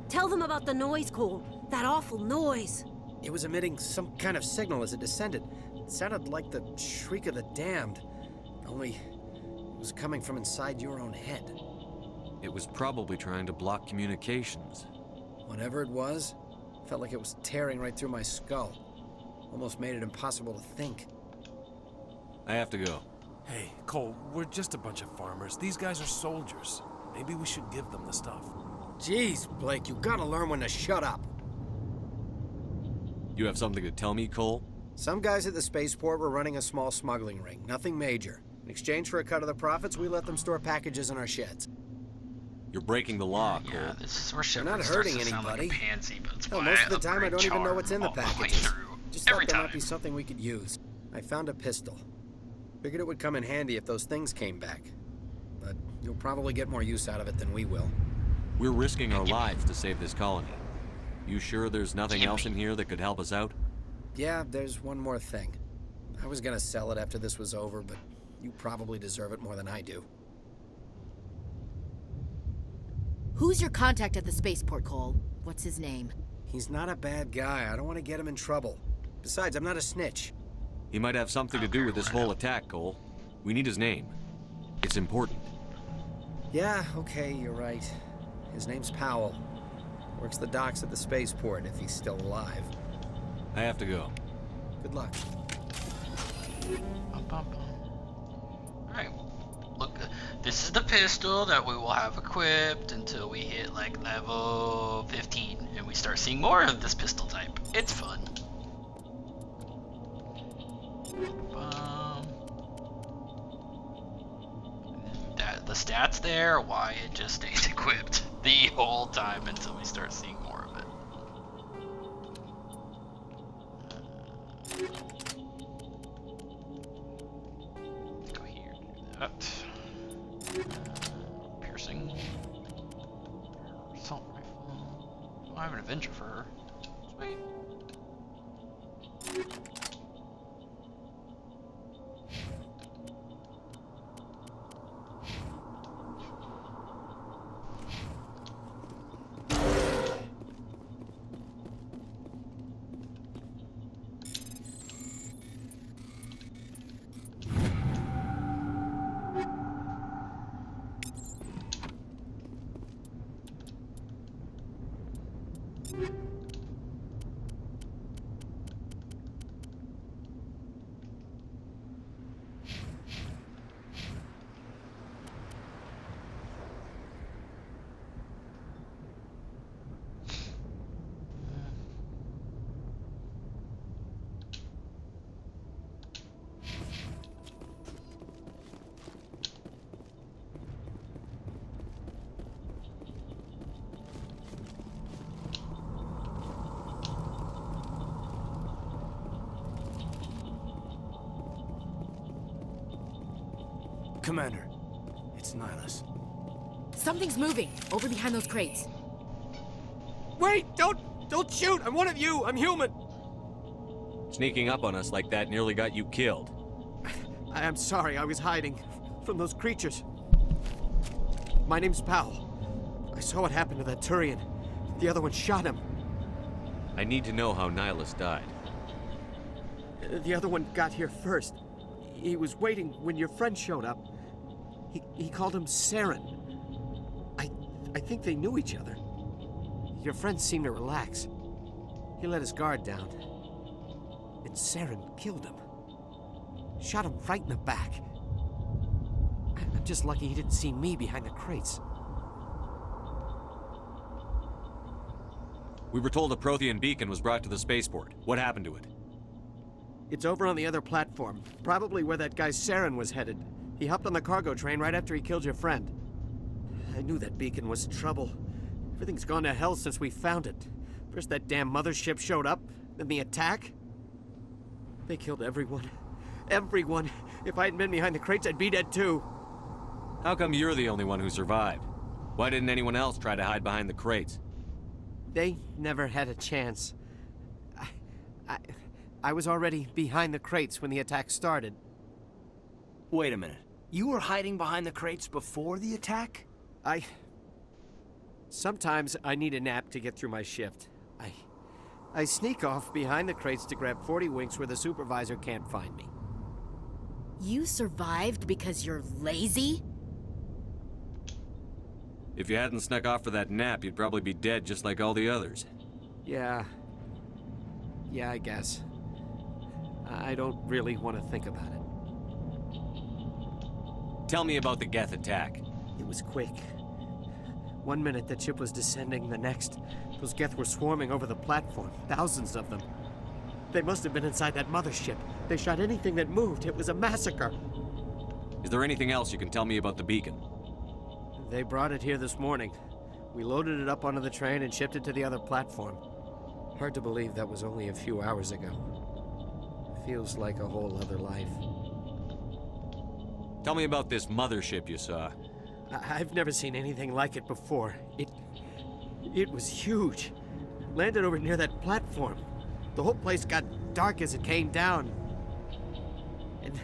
Tell them about the noise, Cole. That awful noise. It was emitting some kind of signal as it descended. It sounded like the shriek of the damned. Only it was coming from inside your own head. It was probably trying to block communications. Whatever it was, felt like it was tearing right through my skull. Almost made it impossible to think. I have to go. Hey, Cole, we're just a bunch of farmers. These guys are soldiers. Maybe we should give them the stuff. Jeez, Blake, you gotta learn when to shut up. You have something to tell me, Cole? Some guys at the spaceport were running a small smuggling ring, nothing major. In exchange for a cut of the profits, we let them store packages in our sheds. You're breaking the law, Cole. Yeah, this is where We're Shepard not starts hurting to sound like anybody. a pansy, but it's Hell, why most I of the time I upgrade don't even know charm what's in the all the way packages. through. Just Every thought there time. might be something we could use. I found a pistol. Figured it would come in handy if those things came back. But you'll probably get more use out of it than we will. We're risking our lives to save this colony. You sure there's nothing else in here that could help us out? Yeah, there's one more thing. I was gonna sell it after this was over, but you probably deserve it more than I do. Who's your contact at the spaceport, Cole? What's his name? He's not a bad guy. I don't want to get him in trouble. Besides, I'm not a snitch. He might have something to do with this whole attack, Cole. We need his name. It's important. Yeah, okay, you're right. His name's Powell. Works the docks at the spaceport, if he's still alive. I have to go. Good luck. Alright, look, this is the pistol that we will have equipped until we hit like level 15 and we start seeing more of this pistol type. It's fun. The stats there, why it just stays equipped the whole time until we start seeing more of it. Go here, do that. Piercing. Assault rifle. Oh, I have an adventure for her. Sweet. Commander, it's Nihilus. Something's moving over behind those crates. Wait! Don't shoot! I'm one of you! I'm human! Sneaking up on us like that nearly got you killed. I am sorry, I was hiding from those creatures. My name's Powell. I saw what happened to that Turian. The other one shot him. I need to know how Nihilus died. The other one got here first. He was waiting when your friend showed up. He called him Saren. I think they knew each other. Your friend seemed to relax. He let his guard down. And Saren killed him. Shot him right in the back. I'm just lucky he didn't see me behind the crates. We were told a Prothean beacon was brought to the spaceport. What happened to it? It's over on the other platform, probably where that guy Saren was headed. He hopped on the cargo train right after he killed your friend. I knew that beacon was trouble. Everything's gone to hell since we found it. First that damn mothership showed up, then the attack. They killed everyone. Everyone. If I hadn't been behind the crates, I'd be dead too. How come you're the only one who survived? Why didn't anyone else try to hide behind the crates? They never had a chance. I was already behind the crates when the attack started. Wait a minute. You were hiding behind the crates before the attack? Sometimes I need a nap to get through my shift. I sneak off behind the crates to grab 40 winks where the supervisor can't find me. You survived because you're lazy? If you hadn't snuck off for that nap, you'd probably be dead just like all the others. Yeah, I guess. I don't really want to think about it. Tell me about the Geth attack. It was quick. 1 minute the ship was descending, the next, those Geth were swarming over the platform, thousands of them. They must have been inside that mothership. They shot anything that moved. It was a massacre. Is there anything else you can tell me about the beacon? They brought it here this morning. We loaded it up onto the train and shipped it to the other platform. Hard to believe that was only a few hours ago. Feels like a whole other life. Tell me about this mothership you saw. I've never seen anything like it before. It was huge. Landed over near that platform. The whole place got dark as it came down. And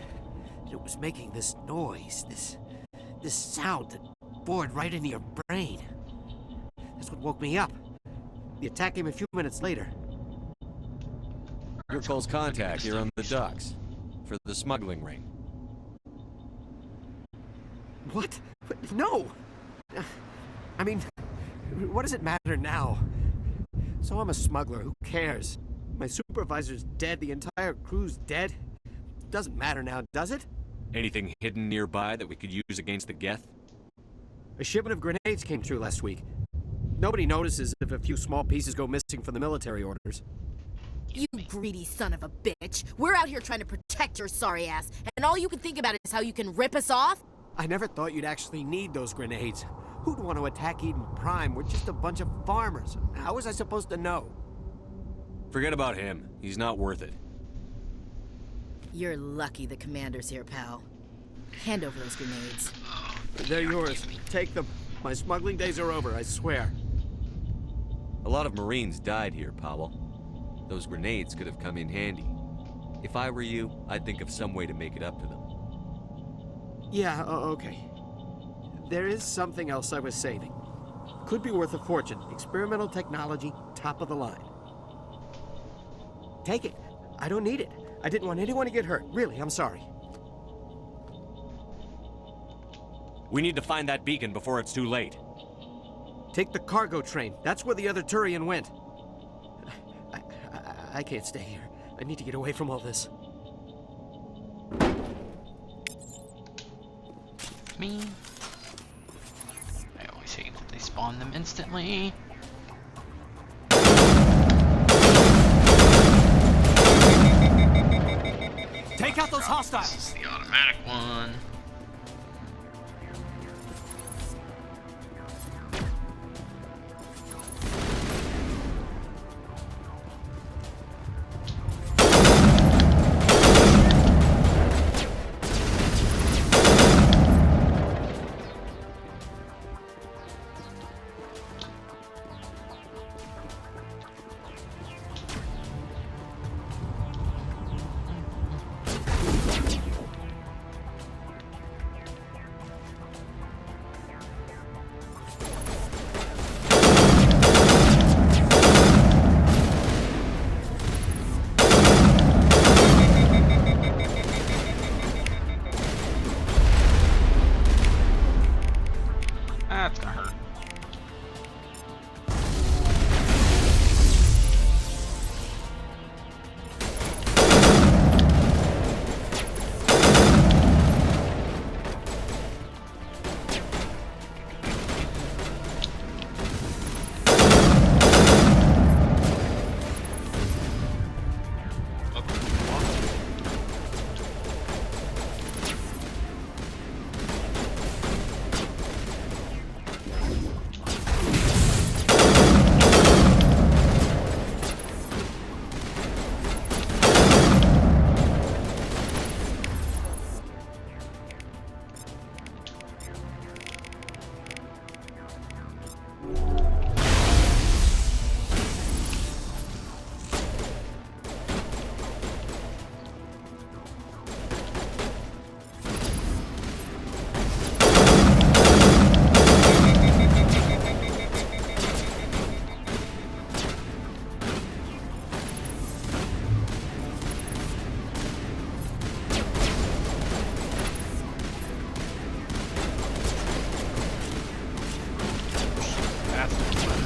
it was making this noise, this sound that bored right into your brain. That's what woke me up. The attack came a few minutes later. Your close contact here on the docks for the smuggling ring. What? No! I mean, what does it matter now? So I'm a smuggler, who cares? My supervisor's dead, the entire crew's dead. Doesn't matter now, does it? Anything hidden nearby that we could use against the Geth? A shipment of grenades came through last week. Nobody notices if a few small pieces go missing from the military orders. You greedy son of a bitch. We're out here trying to protect your sorry ass, and all you can think about is how you can rip us off? I never thought you'd actually need those grenades. Who'd want to attack Eden Prime? We're just a bunch of farmers. How was I supposed to know? Forget about him. He's not worth it. You're lucky the commander's here, pal. Hand over those grenades. They're yours. Take them. My smuggling days are over, I swear. A lot of Marines died here, Powell. Those grenades could have come in handy. If I were you, I'd think of some way to make it up to them. Yeah, okay. There is something else I was saving. Could be worth a fortune. Experimental technology, top of the line. Take it. I don't need it. I didn't want anyone to get hurt. Really, I'm sorry. We need to find that beacon before it's too late. Take the cargo train. That's where the other Turian went. I can't stay here. I need to get away from all this. Me. I always hate when they spawn them instantly. Take out those hostiles! This is the automatic one. That's gonna hurt. That's not fun.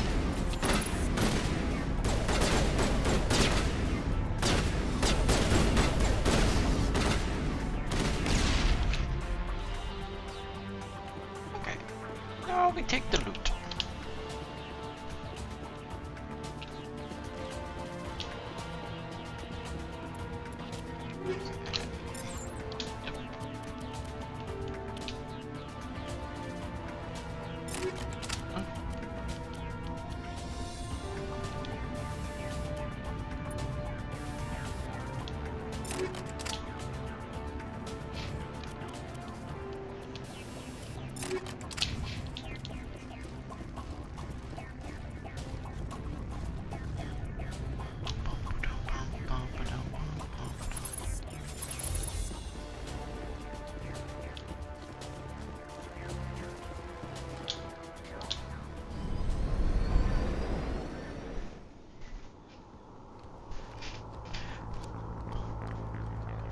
Okay. Now we take the loot.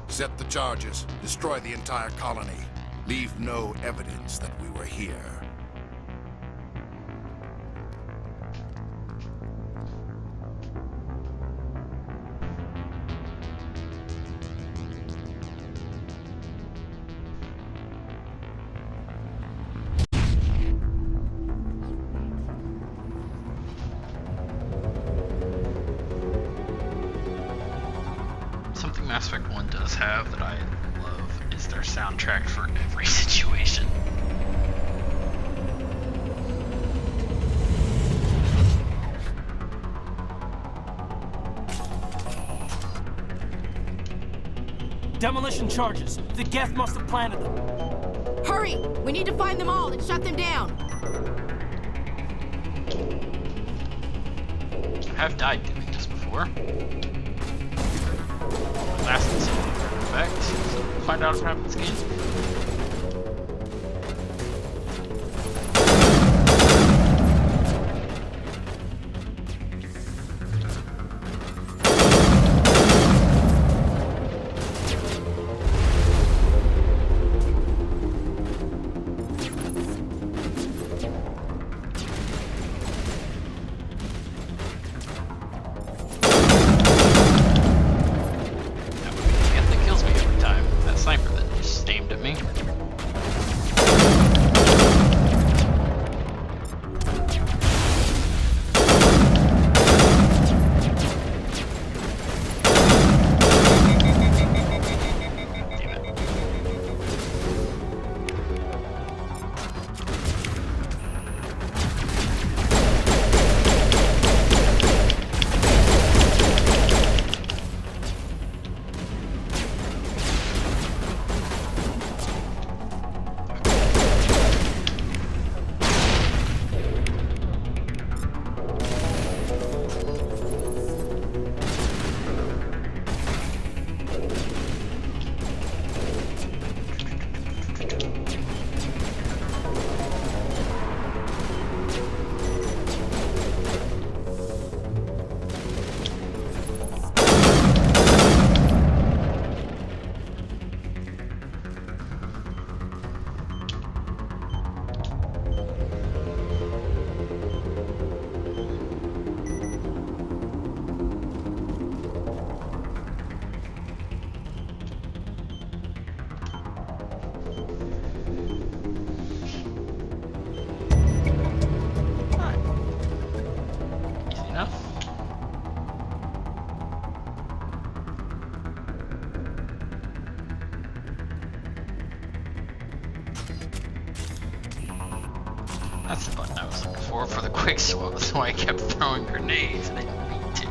Set the charges. Destroy the entire colony. Leave no evidence that we were here. Something Mass Effect 1 does have that I love is their soundtrack for every situation. Demolition charges. The Geth must have planted them. Hurry! We need to find them all and shut them down. I have died doing this before. Lasted some effect, so we'll find out what happens again. That's the button I was looking for the quick swap, so I kept throwing grenades and I didn't mean to.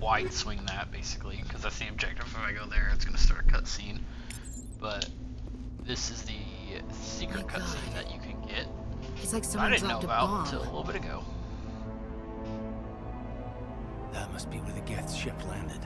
wide swing that basically, because that's the objective. If I go there, it's gonna start a cutscene. But this is the secret cutscene that you can get. It's like I someone didn't know dropped a about bomb. until a little bit ago. That must be where the Geth ship landed.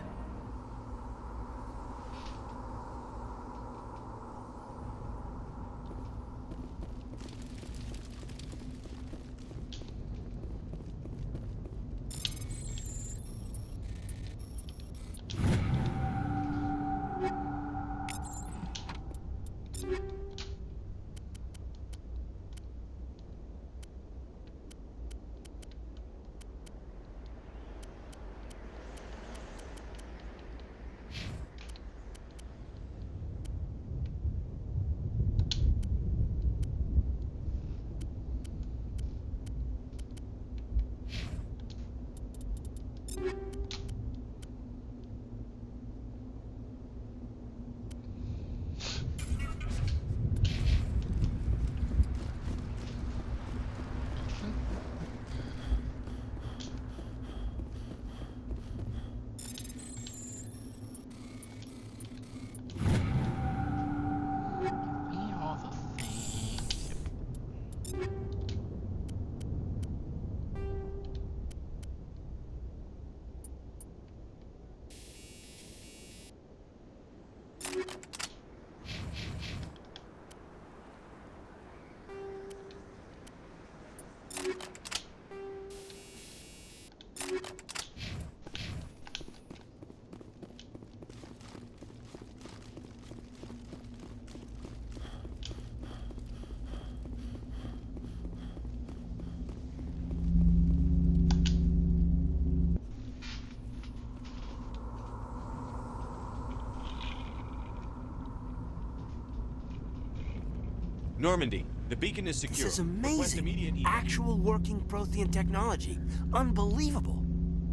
Normandy, the beacon is secure. This is Request immediate amazing. Actual working Prothean technology. Unbelievable.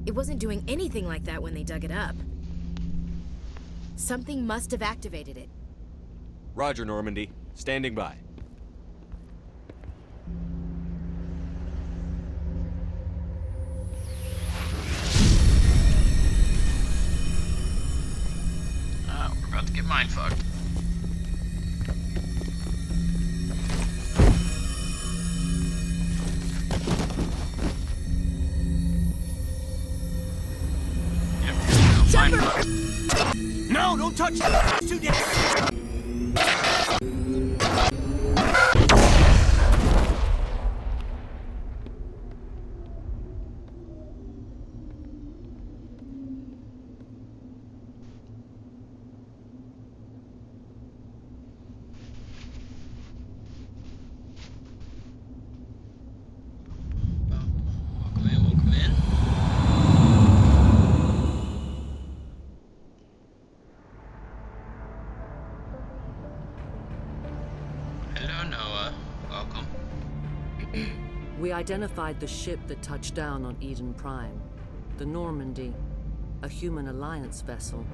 It wasn't doing anything like that when they dug it up. Something must have activated it. Roger, Normandy. Standing by. We're about to get mindfucked. No, don't touch that. It's too dangerous. Welcome in. Hello, Noah. Welcome. We identified the ship that touched down on Eden Prime. The Normandy, a human alliance vessel.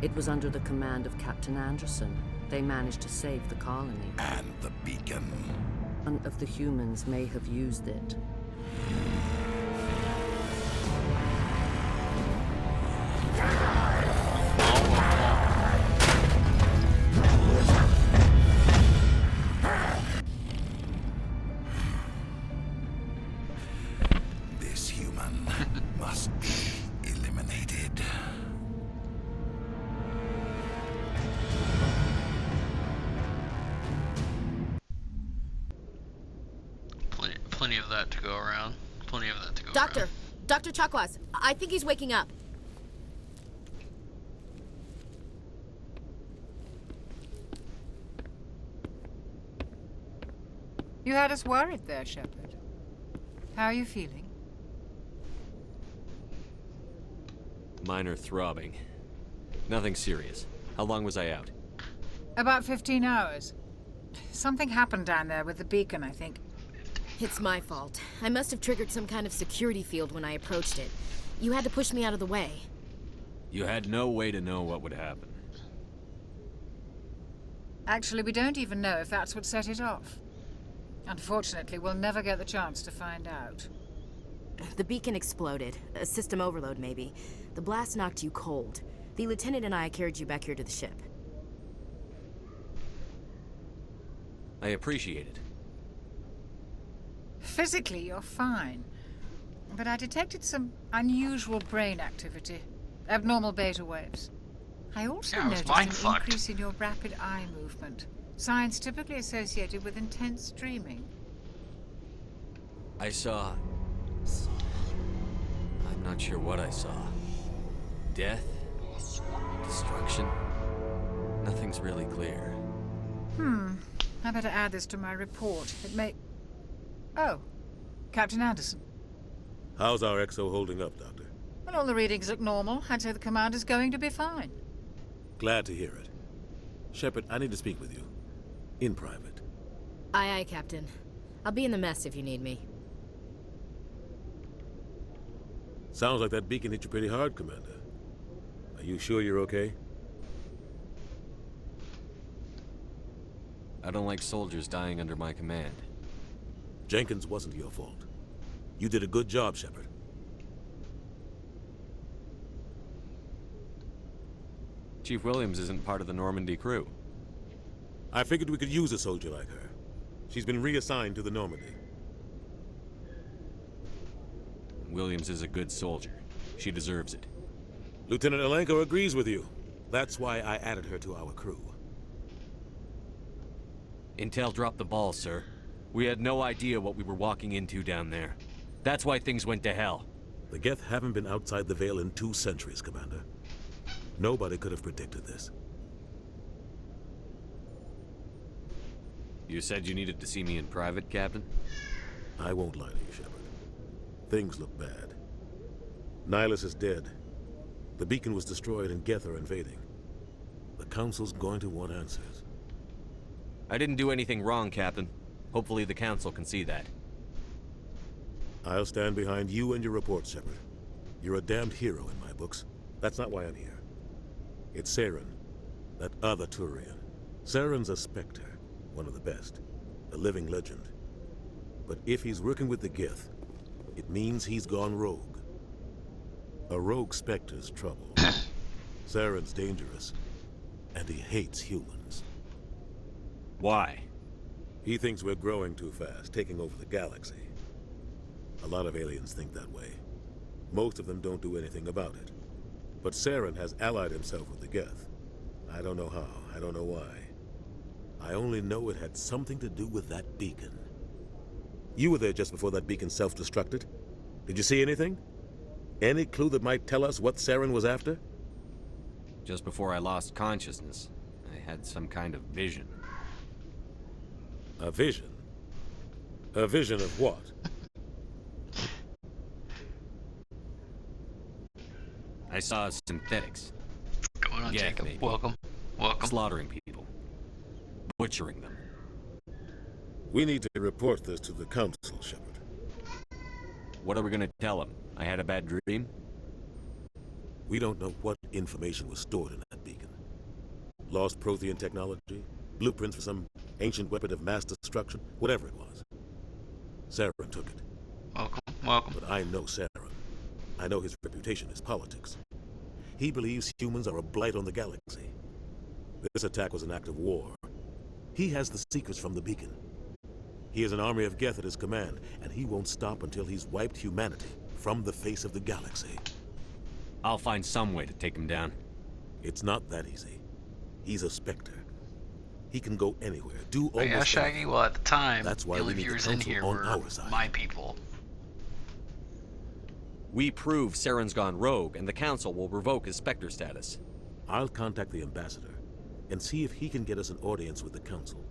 It was under the command of Captain Anderson. They managed to save the colony. And the beacon. One of the humans may have used it. This human must be eliminated. Plenty of that to go around. Plenty of that to go Doctor! around. Dr. Chakwas, I think he's waking up. You had us worried there, Shepard. How are you feeling? Minor throbbing. Nothing serious. How long was I out? About 15 hours. Something happened down there with the beacon, I think. It's my fault. I must have triggered some kind of security field when I approached it. You had to push me out of the way. You had no way to know what would happen. Actually, we don't even know if that's what set it off. Unfortunately, we'll never get the chance to find out. The beacon exploded. A system overload, maybe. The blast knocked you cold. The lieutenant and I carried you back here to the ship. I appreciate it. Physically, you're fine. But I detected some unusual brain activity. Abnormal beta waves. I also noticed an increase in your rapid eye movement. Signs typically associated with intense dreaming. I saw... I'm not sure what I saw. Death? Destruction? Nothing's really clear. I better add this to my report. It may... Oh, Captain Anderson. How's our XO holding up, Doctor? Well, all the readings look normal. I'd say the commander's going to be fine. Glad to hear it. Shepard, I need to speak with you. In private. Aye, aye, Captain. I'll be in the mess if you need me. Sounds like that beacon hit you pretty hard, Commander. Are you sure you're okay? I don't like soldiers dying under my command. Jenkins wasn't your fault. You did a good job, Shepard. Chief Williams isn't part of the Normandy crew. I figured we could use a soldier like her. She's been reassigned to the Normandy. Williams is a good soldier. She deserves it. Lieutenant Alenko agrees with you. That's why I added her to our crew. Intel dropped the ball, sir. We had no idea what we were walking into down there. That's why things went to hell. The Geth haven't been outside the Veil in 2 centuries, Commander. Nobody could have predicted this. You said you needed to see me in private, Captain? I won't lie to you, Shepard. Things look bad. Nihilus is dead. The beacon was destroyed and Geth are invading. The Council's going to want answers. I didn't do anything wrong, Captain. Hopefully the Council can see that. I'll stand behind you and your reports, Shepard. You're a damned hero in my books. That's not why I'm here. It's Saren, that other Turian. Saren's a Spectre, one of the best, a living legend. But if he's working with the Geth, it means he's gone rogue. A rogue Spectre's trouble. Saren's dangerous, and he hates humans. Why? He thinks we're growing too fast, taking over the galaxy. A lot of aliens think that way. Most of them don't do anything about it. But Saren has allied himself with the Geth. I don't know how, I don't know why. I only know it had something to do with that beacon. You were there just before that beacon self-destructed. Did you see anything? Any clue that might tell us what Saren was after? Just before I lost consciousness, I had some kind of vision. A vision? A vision of what? I saw synthetics. Going on, Jacob. Maybe. Welcome. Welcome. Slaughtering people. Butchering them. We need to report this to the Council, Shepard. What are we gonna tell them? I had a bad dream? We don't know what information was stored in that beacon. Lost Prothean technology, blueprints for some ancient weapon of mass destruction, whatever it was. Saren took it. Welcome. Welcome. But I know Saren. I know his reputation is politics. He believes humans are a blight on the galaxy. This attack was an act of war. He has the secrets from the beacon. He has an army of Geth at his command, and he won't stop until he's wiped humanity from the face of the galaxy. I'll find some way to take him down. It's not that easy. He's a Spectre. He can go anywhere, do almost Yeah, Shaggy, anything. well, at the time, That's why the only we need the viewers in Council here on were our side. my people. We prove Saren's gone rogue, and the Council will revoke his Spectre status. I'll contact the ambassador and see if he can get us an audience with the Council.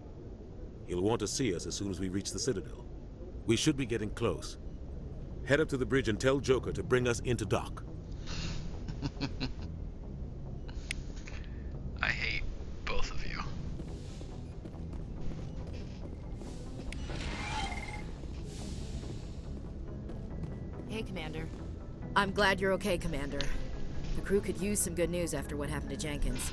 He'll want to see us as soon as we reach the Citadel. We should be getting close. Head up to the bridge and tell Joker to bring us into dock. I hate both of you. Hey, Commander. I'm glad you're okay, Commander. The crew could use some good news after what happened to Jenkins.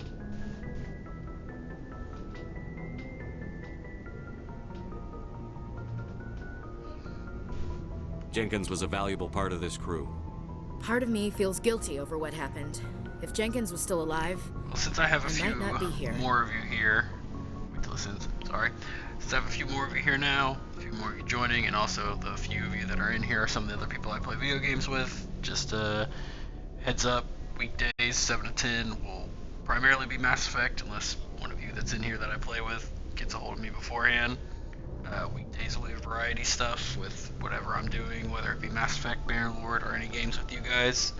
Jenkins was a valuable part of this crew. Part of me feels guilty over what happened. If Jenkins was still alive, Well, since I have a I few might not be here. more of you here, wait till this ends. Sorry. Since I have a few more of you here now, a few more of you joining, and also the few of you that are in here are some of the other people I play video games with. Just heads up, weekdays 7 to 10 will primarily be Mass Effect, unless one of you that's in here that I play with gets a hold of me beforehand. Weekdays will be variety stuff with whatever I'm doing, whether it be Mass Effect, Bannerlord, or any games with you guys.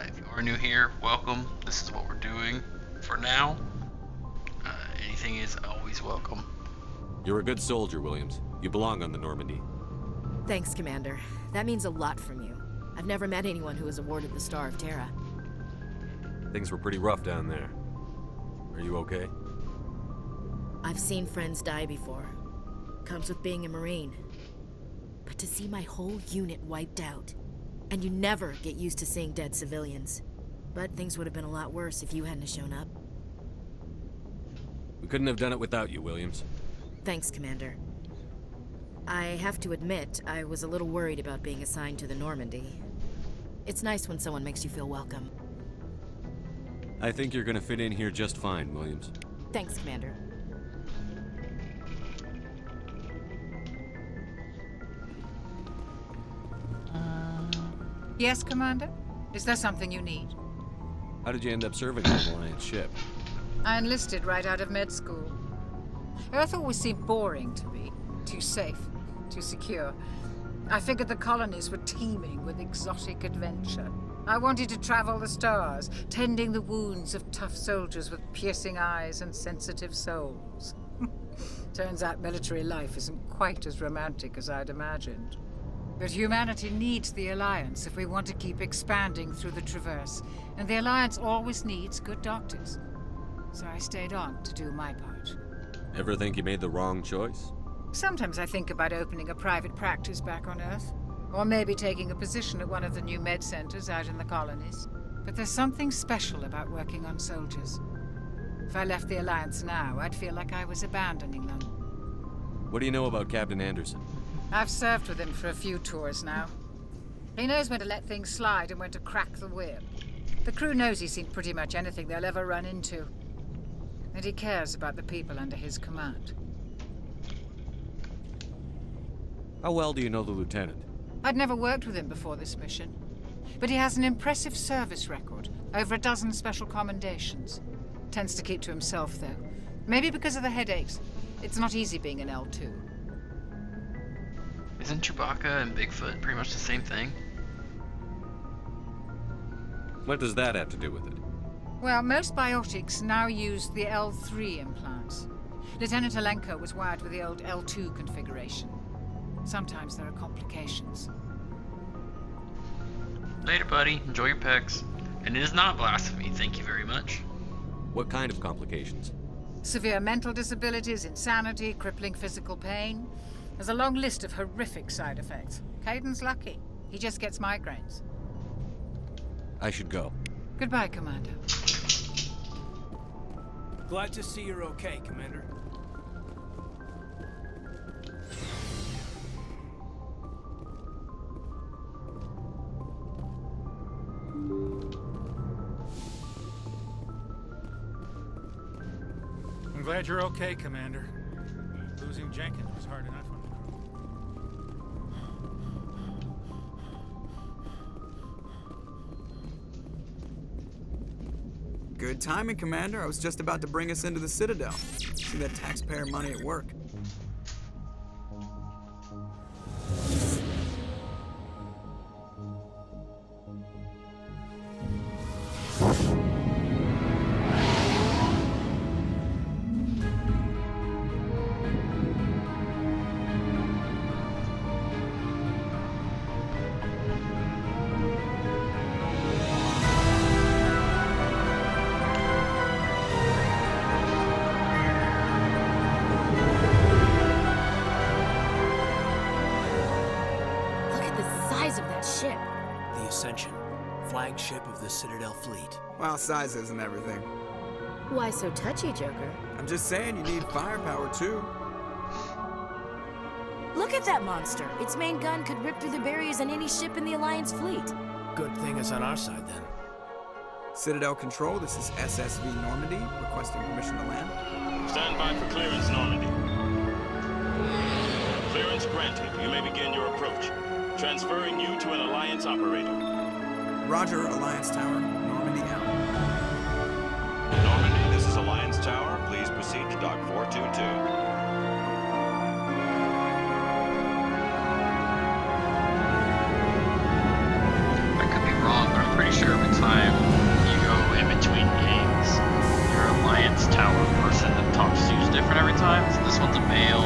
If you are new here, welcome. This is what we're doing for now. Anything is always welcome. You're a good soldier, Williams. You belong on the Normandy. Thanks, Commander. That means a lot from you. I've never met anyone who was awarded the Star of Terra. Things were pretty rough down there. Are you okay? I've seen friends die before. Comes with being a Marine. But to see my whole unit wiped out, and you never get used to seeing dead civilians. But things would have been a lot worse if you hadn't shown up. We couldn't have done it without you, Williams. Thanks, Commander. I have to admit, I was a little worried about being assigned to the Normandy. It's nice when someone makes you feel welcome. I think you're gonna fit in here just fine, Williams. Thanks, Commander. Yes, Commander? Is there something you need? How did you end up serving on an Alliance ship? I enlisted right out of med school. Earth always seemed boring to me. Too safe, too secure. I figured the colonies were teeming with exotic adventure. I wanted to travel the stars, tending the wounds of tough soldiers with piercing eyes and sensitive souls. Turns out military life isn't quite as romantic as I'd imagined. But humanity needs the Alliance if we want to keep expanding through the Traverse, and the Alliance always needs good doctors. So I stayed on to do my part. Ever think you made the wrong choice? Sometimes I think about opening a private practice back on Earth, or maybe taking a position at one of the new med centers out in the colonies. But there's something special about working on soldiers. If I left the Alliance now, I'd feel like I was abandoning them. What do you know about Captain Anderson? I've served with him for a few tours now. He knows when to let things slide and when to crack the whip. The crew knows he's seen pretty much anything they'll ever run into. And he cares about the people under his command. How well do you know the lieutenant? I'd never worked with him before this mission. But he has an impressive service record, over a dozen special commendations. Tends to keep to himself, though. Maybe because of the headaches. It's not easy being an L2. Isn't Chewbacca and Bigfoot pretty much the same thing? What does that have to do with it? Well, most biotics now use the L3 implants. Lieutenant Alenko was wired with the old L2 configuration. Sometimes there are complications. Later, buddy. Enjoy your pecs. And it is not blasphemy, thank you very much. What kind of complications? Severe mental disabilities, insanity, crippling physical pain. There's a long list of horrific side effects. Caden's lucky. He just gets migraines. I should go. Goodbye, Commander. Glad to see you're okay, Commander. I'm glad you're okay, Commander. Losing Jenkins was hard enough on the crew. Good timing, Commander. I was just about to bring us into the Citadel. See that taxpayer money at work. Flagship of the Citadel fleet. Well, size isn't everything. Why so touchy, Joker? I'm just saying you need firepower, too. Look at that monster. Its main gun could rip through the barriers in any ship in the Alliance fleet. Good thing it's on our side, then. Citadel Control, this is SSV Normandy, requesting permission to land. Stand by for clearance, Normandy. Clearance granted. You may begin your approach. Transferring you to an Alliance operator. Roger, Alliance Tower. Normandy out. Normandy, this is Alliance Tower. Please proceed to Dock 422. I could be wrong, but I'm pretty sure every time you go in between games, your Alliance Tower person that talks to you is different every time. So this one's a male.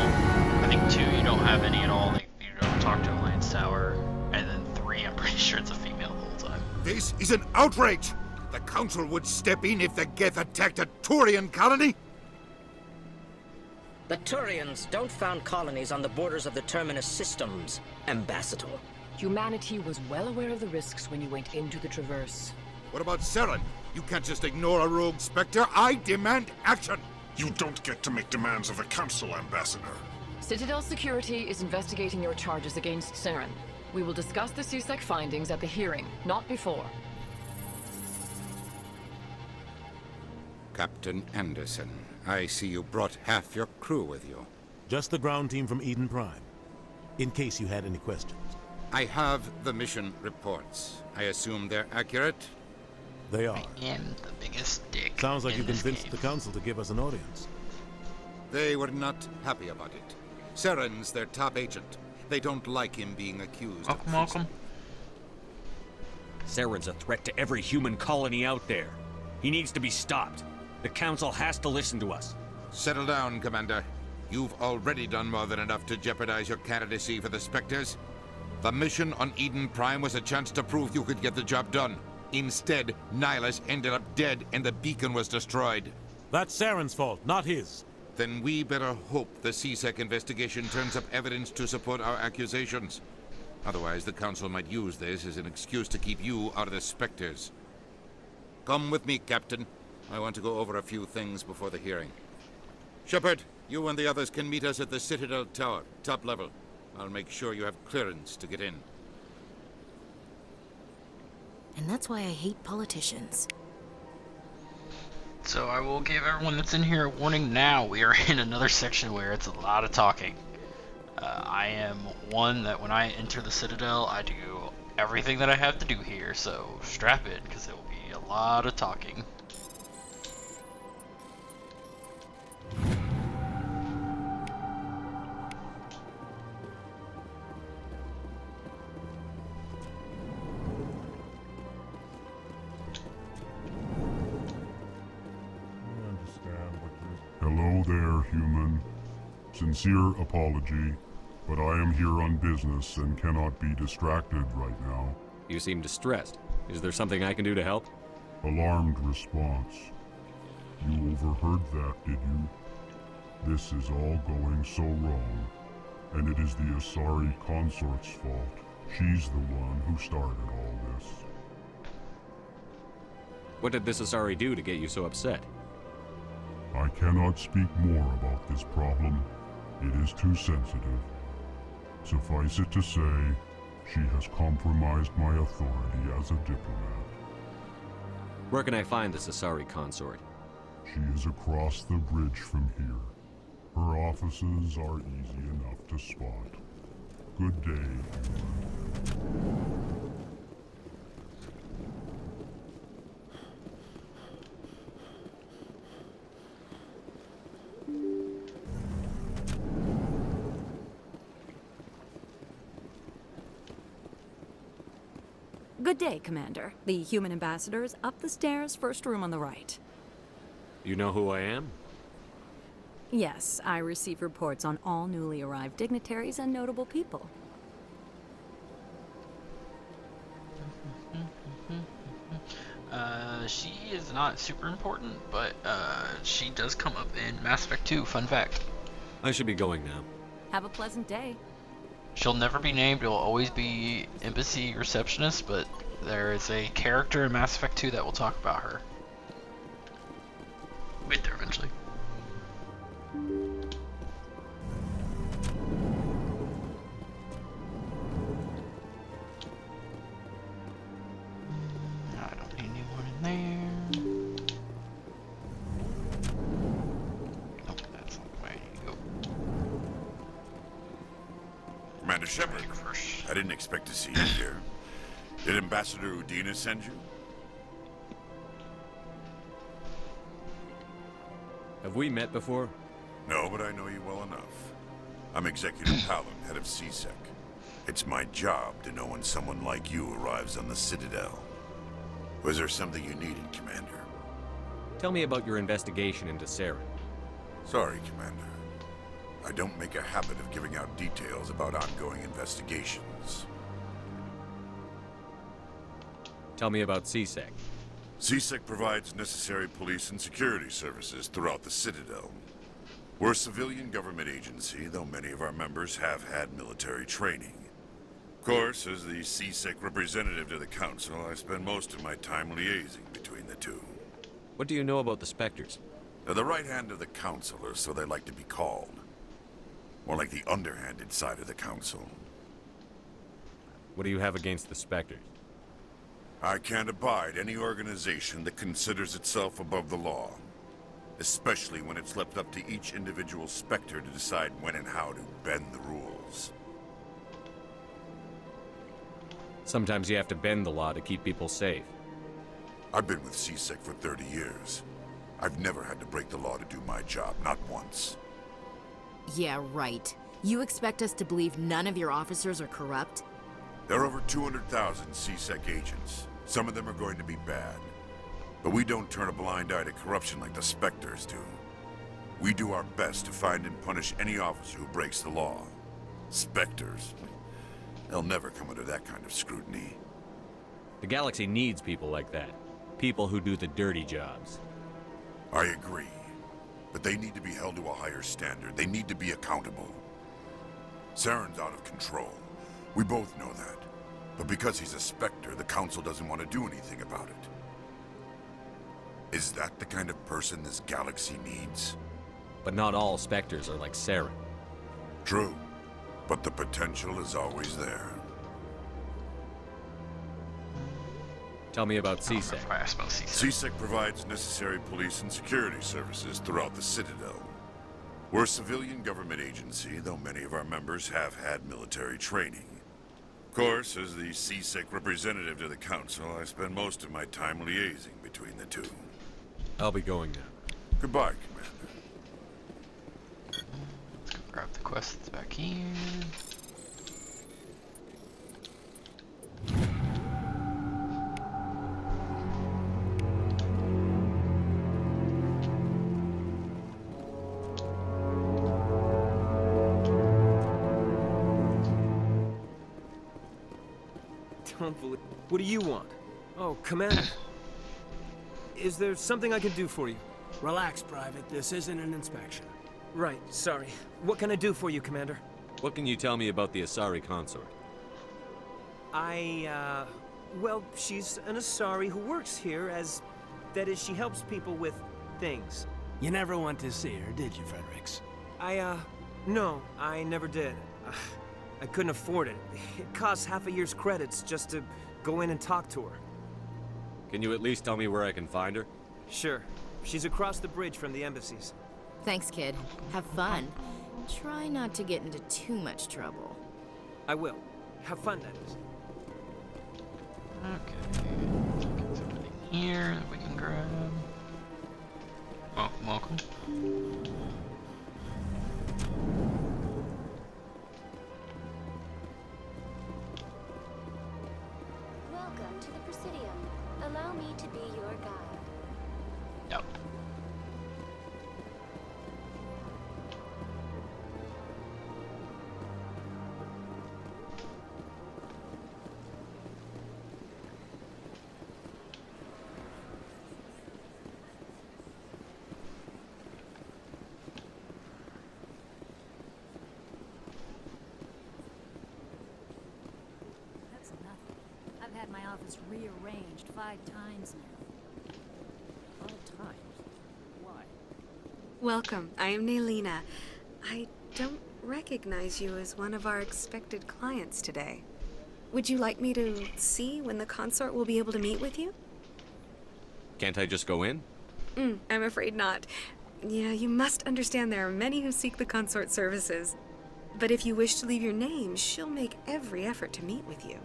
I think 2, you don't have any at all. Like, you don't talk to Alliance Tower. And then 3, I'm pretty sure it's a female the whole time. This is an outrage! The Council would step in if the Geth attacked a Turian colony? The Turians don't found colonies on the borders of the Terminus systems, Ambassador. Humanity was well aware of the risks when you went into the Traverse. What about Saren? You can't just ignore a rogue Spectre. I demand action! You don't get to make demands of the Council, Ambassador. Citadel Security is investigating your charges against Saren. We will discuss the CSEC findings at the hearing, not before. Captain Anderson, I see you brought half your crew with you. Just the ground team from Eden Prime, in case you had any questions. I have the mission reports. I assume they're accurate? They are. I am the biggest dick. Sounds like you in this convinced game. the Council to give us an audience. They were not happy about it. Saren's their top agent. They don't like him being accused of treason. Welcome. Saren's a threat to every human colony out there. He needs to be stopped. The Council has to listen to us. Settle down, Commander. You've already done more than enough to jeopardize your candidacy for the Spectres. The mission on Eden Prime was a chance to prove you could get the job done. Instead, Nihilus ended up dead and the beacon was destroyed. That's Saren's fault, not his. Then we better hope the CSEC investigation turns up evidence to support our accusations. Otherwise, the Council might use this as an excuse to keep you out of the Spectres. Come with me, Captain. I want to go over a few things before the hearing. Shepard, you and the others can meet us at the Citadel Tower, top level. I'll make sure you have clearance to get in. And that's why I hate politicians. So I will give everyone that's in here a warning now. We are in another section where it's a lot of talking. I am one that when I enter the Citadel, I do everything that I have to do here, so strap in, because it will be a lot of talking. Hello there, human. Sincere apology, but I am here on business and cannot be distracted right now. You seem distressed. Is there something I can do to help? Alarmed response. You overheard that, did you? This is all going so wrong, and it is the Asari consort's fault. She's the one who started all this. What did this Asari do to get you so upset? I cannot speak more about this problem. It is too sensitive. Suffice it to say, she has compromised my authority as a diplomat. Where can I find this Asari consort? She is across the bridge from here. Her offices are easy enough to spot. Good day, human. Good day, Commander. The human ambassador is up the stairs, first room on the right. You know who I am? Yes, I receive reports on all newly arrived dignitaries and notable people. She is not super important, but she does come up in Mass Effect 2, fun fact. I should be going now. Have a pleasant day. She'll never be named, it'll always be Embassy Receptionist, but there is a character in Mass Effect 2 that will talk about her. We'll get there eventually. Shepard. I didn't expect to see you here. Did Ambassador Udina send you? Have we met before? No, but I know you well enough. I'm Executive Palin, head of CSEC. It's my job to know when someone like you arrives on the Citadel. Was there something you needed, Commander? Tell me about your investigation into Saren. Sorry, Commander. I don't make a habit of giving out details about ongoing investigations. Tell me about CSEC. CSEC provides necessary police and security services throughout the Citadel. We're a civilian government agency, though many of our members have had military training. Of course, as the CSEC representative to the Council, I spend most of my time liaising between the two. What do you know about the Spectres? They're the right hand of the Council, or so they like to be called. More like the underhanded side of the Council. What do you have against the Spectres? I can't abide any organization that considers itself above the law. Especially when it's left up to each individual Spectre to decide when and how to bend the rules. Sometimes you have to bend the law to keep people safe. I've been with CSEC for 30 years. I've never had to break the law to do my job, not once. Yeah, right. You expect us to believe none of your officers are corrupt? There are over 200,000 CSEC agents. Some of them are going to be bad. But we don't turn a blind eye to corruption like the Spectres do. We do our best to find and punish any officer who breaks the law. Spectres, they'll never come under that kind of scrutiny. The galaxy needs people like that. People who do the dirty jobs. I agree. But they need to be held to a higher standard. They need to be accountable. Saren's out of control. We both know that. But because he's a Spectre, the Council doesn't want to do anything about it. Is that the kind of person this galaxy needs? But not all Spectres are like Saren. True. But the potential is always there. Tell me about CSEC. CSEC provides necessary police and security services throughout the Citadel. We're a civilian government agency, though many of our members have had military training. Of course, as the CSEC representative to the Council, I spend most of my time liaising between the two. I'll be going now. Goodbye, Commander. Let's go grab the quests back here. Don't believe. What do you want? Oh, Commander. Is there something I can do for you? Relax, Private. This isn't an inspection. Right, sorry. What can I do for you, Commander? What can you tell me about the Asari consort? Well, she's an Asari who works here as... That is, she helps people with things. You never went to see her, did you, Fredericks? No, I never did. I couldn't afford it. It costs half a year's credits just to go in and talk to her. Can you at least tell me where I can find her? Sure. She's across the bridge from the embassies. Thanks, kid. Have fun. Try not to get into too much trouble. I will. Have fun, that is. Okay. Get something here that we can grab. Welcome, welcome. Welcome to the Presidium. Allow me to be your guide. Yep. That's nothing. I've had my office rearranged 5 times now. 5 times? Why? Welcome. I am Naylina. I don't recognize you as one of our expected clients today. Would you like me to see when the consort will be able to meet with you? Can't I just go in? I'm afraid not. Yeah, you must understand there are many who seek the consort services. But if you wish to leave your name, she'll make every effort to meet with you.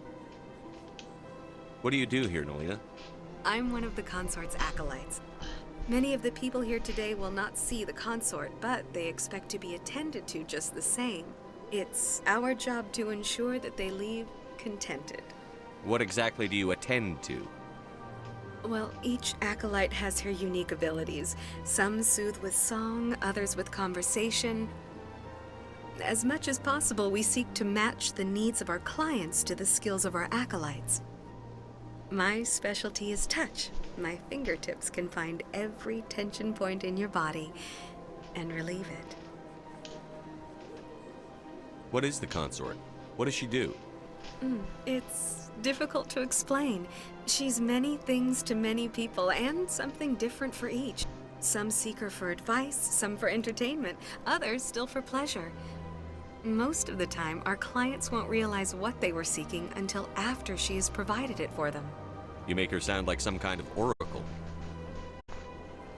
What do you do here, Nolina? I'm one of the consort's acolytes. Many of the people here today will not see the consort, but they expect to be attended to just the same. It's our job to ensure that they leave contented. What exactly do you attend to? Well, each acolyte has her unique abilities. Some soothe with song, others with conversation. As much as possible, we seek to match the needs of our clients to the skills of our acolytes. My specialty is touch. My fingertips can find every tension point in your body and relieve it. What is the consort? What does she do? It's difficult to explain. She's many things to many people, and something different for each. Some seek her for advice, some for entertainment, others still for pleasure. Most of the time, our clients won't realize what they were seeking until after she has provided it for them. You make her sound like some kind of oracle.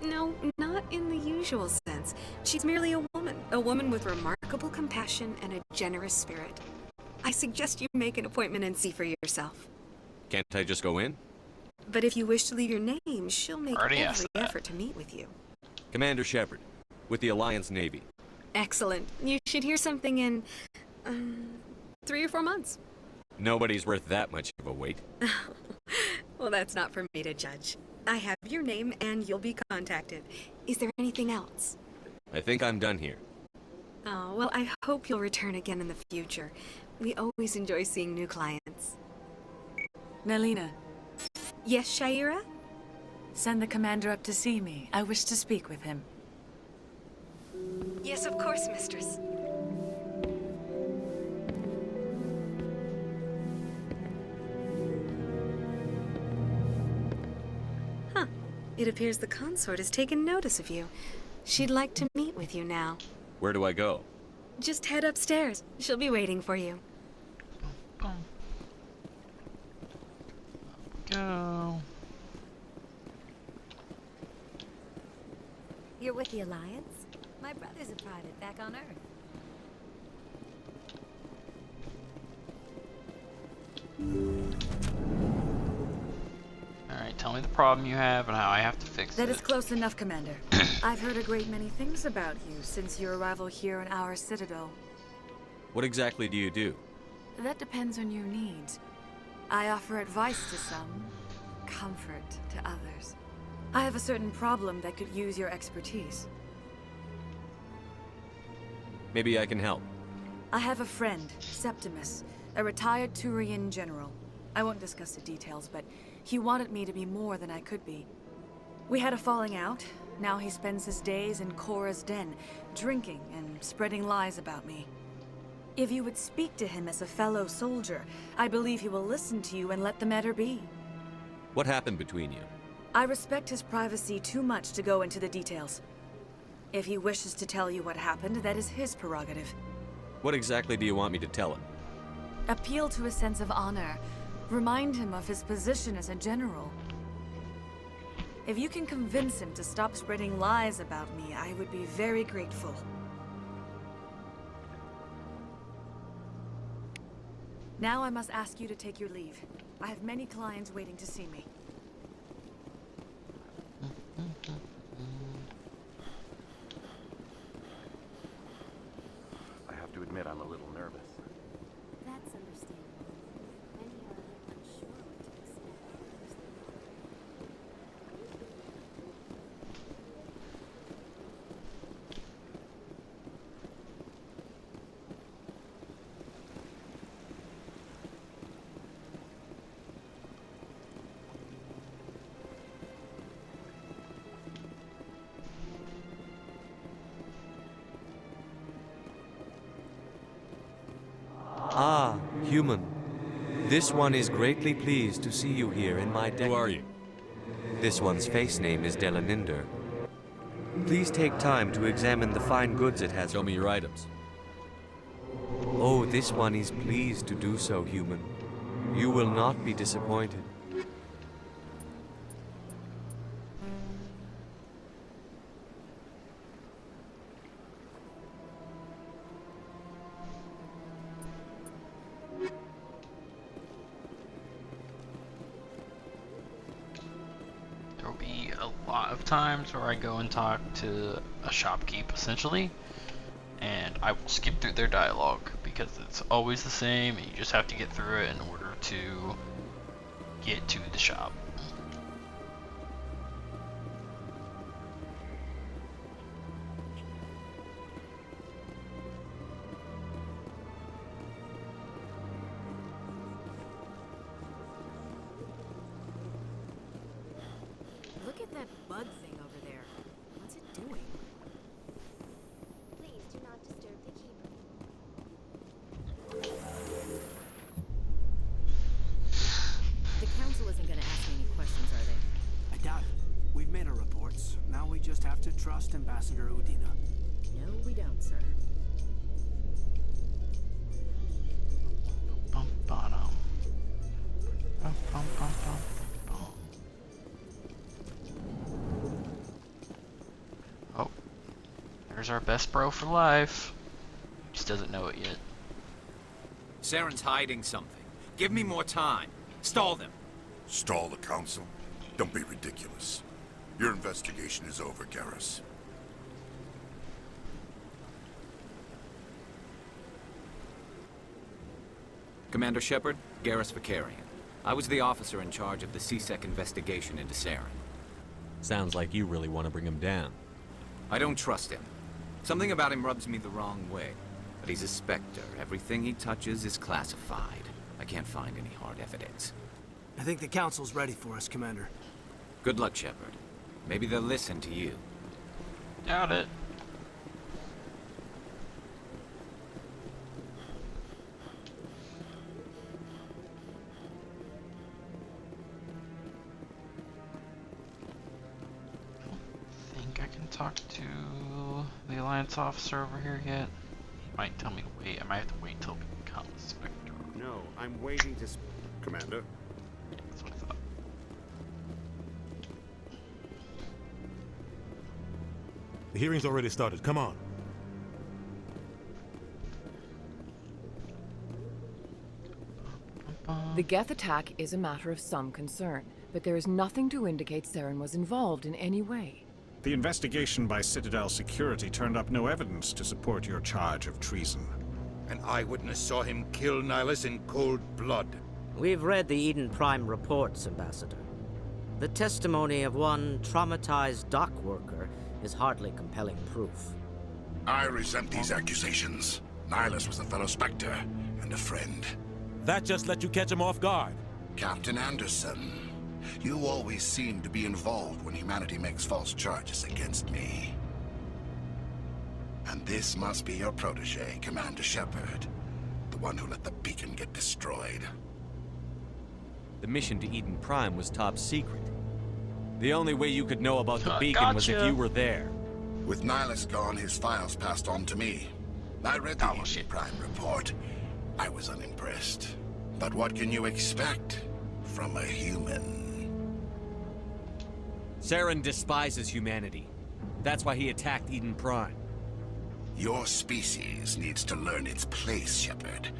No, not in the usual sense. She's merely a woman with remarkable compassion and a generous spirit. I suggest you make an appointment and see for yourself. Can't I just go in? But if you wish to leave your name, she'll make Already every asked that. effort to meet with you. Commander Shepard, with the Alliance Navy. Excellent. You should hear something in, 3 or 4 months. Nobody's worth that much of a wait. Well, that's not for me to judge. I have your name and you'll be contacted. Is there anything else? I think I'm done here. Oh, well, I hope you'll return again in the future. We always enjoy seeing new clients. Nelina. Yes, Shaira? Send the commander up to see me. I wish to speak with him. Yes, of course, mistress. Huh. It appears the consort has taken notice of you. She'd like to meet with you now. Where do I go? Just head upstairs. She'll be waiting for you. Go. You're with the Alliance? My brother's a private back on Earth. Alright, tell me the problem you have and how I have to fix That it. is close enough, Commander. I've heard a great many things about you since your arrival here in our citadel. What exactly do you do? That depends on your needs. I offer advice to some, comfort to others. I have a certain problem that could use your expertise. Maybe I can help. I have a friend, Septimus, a retired Turian general. I won't discuss the details, but he wanted me to be more than I could be. We had a falling out. Now he spends his days in Korra's den, drinking and spreading lies about me. If you would speak to him as a fellow soldier, I believe he will listen to you and let the matter be. What happened between you? I respect his privacy too much to go into the details. If he wishes to tell you what happened, that is his prerogative. What exactly do you want me to tell him? Appeal to his sense of honor. Remind him of his position as a general. If you can convince him to stop spreading lies about me, I would be very grateful. Now I must ask you to take your leave. I have many clients waiting to see me. I have to admit I'm a little nervous. That's understandable. Many are unsure what to expect. Ah, human. This one is greatly pleased to see you here in my deck. Who are you? This one's face name is Delaninder. Please take time to examine the fine goods it has. Show me your items. Oh, this one is pleased to do so, human. You will not be disappointed. lot of times where I go and talk to a shopkeep, essentially, and I will skip through their dialogue because it's always the same, and you just have to get through it in order to get to the shop. Look at that bug thing over there. What's it doing? Please do not disturb the keeper. The council isn't gonna ask me any questions, are they? I doubt it. We've made our reports. Now we just have to trust Ambassador Udina. No, we don't, sir. Bum, ba-dum. Bum, bum, bum, bum, bum. Oh, there's our best bro for life. Just doesn't know it yet. Saren's hiding something. Give me more time. Stall them. Stall the council? Don't be ridiculous. Your investigation is over, Garrus. Commander Shepard, Garrus Vakarian. I was the officer in charge of the CSEC investigation into Saren. Sounds like you really want to bring him down. I don't trust him. Something about him rubs me the wrong way. But he's a Spectre. Everything he touches is classified. I can't find any hard evidence. I think the council's ready for us, Commander. Good luck, Shepard. Maybe they'll listen to you. Doubt it. I think I can talk to the Alliance officer over here yet. He might tell me to wait. I might have to wait till it becomes Spectre. No, I'm waiting to... Commander? That's what I thought. The hearing's already started. Come on. The Geth attack is a matter of some concern, but there is nothing to indicate Saren was involved in any way. The investigation by Citadel Security turned up no evidence to support your charge of treason. An eyewitness saw him kill Nihilus in cold blood. We've read the Eden Prime reports, Ambassador. The testimony of one traumatized dock worker is hardly compelling proof. I resent these accusations. Nihilus was a fellow Spectre and a friend. That just let you catch him off guard. Captain Anderson, you always seem to be involved when humanity makes false charges against me. And this must be your protege, Commander Shepard. The one who let the beacon get destroyed. The mission to Eden Prime was top secret. The only way you could know about the beacon was if you were there. With Nihilus gone, his files passed on to me. I read the Eden Prime report. I was unimpressed. But what can you expect from a human? Saren despises humanity. That's why he attacked Eden Prime. Your species needs to learn its place, Shepard.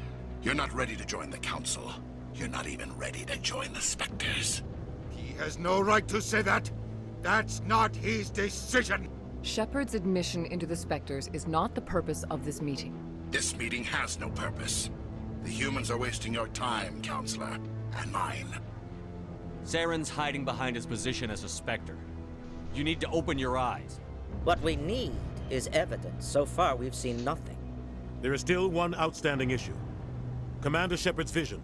You're not ready to join the Council. You're not even ready to join the Spectres. He has no right to say that. That's not his decision. Shepard's admission into the Spectres is not the purpose of this meeting. This meeting has no purpose. The humans are wasting your time, Counselor, and mine. Saren's hiding behind his position as a Spectre. You need to open your eyes. What we need is evidence. So far, we've seen nothing. There is still one outstanding issue. Commander Shepard's vision.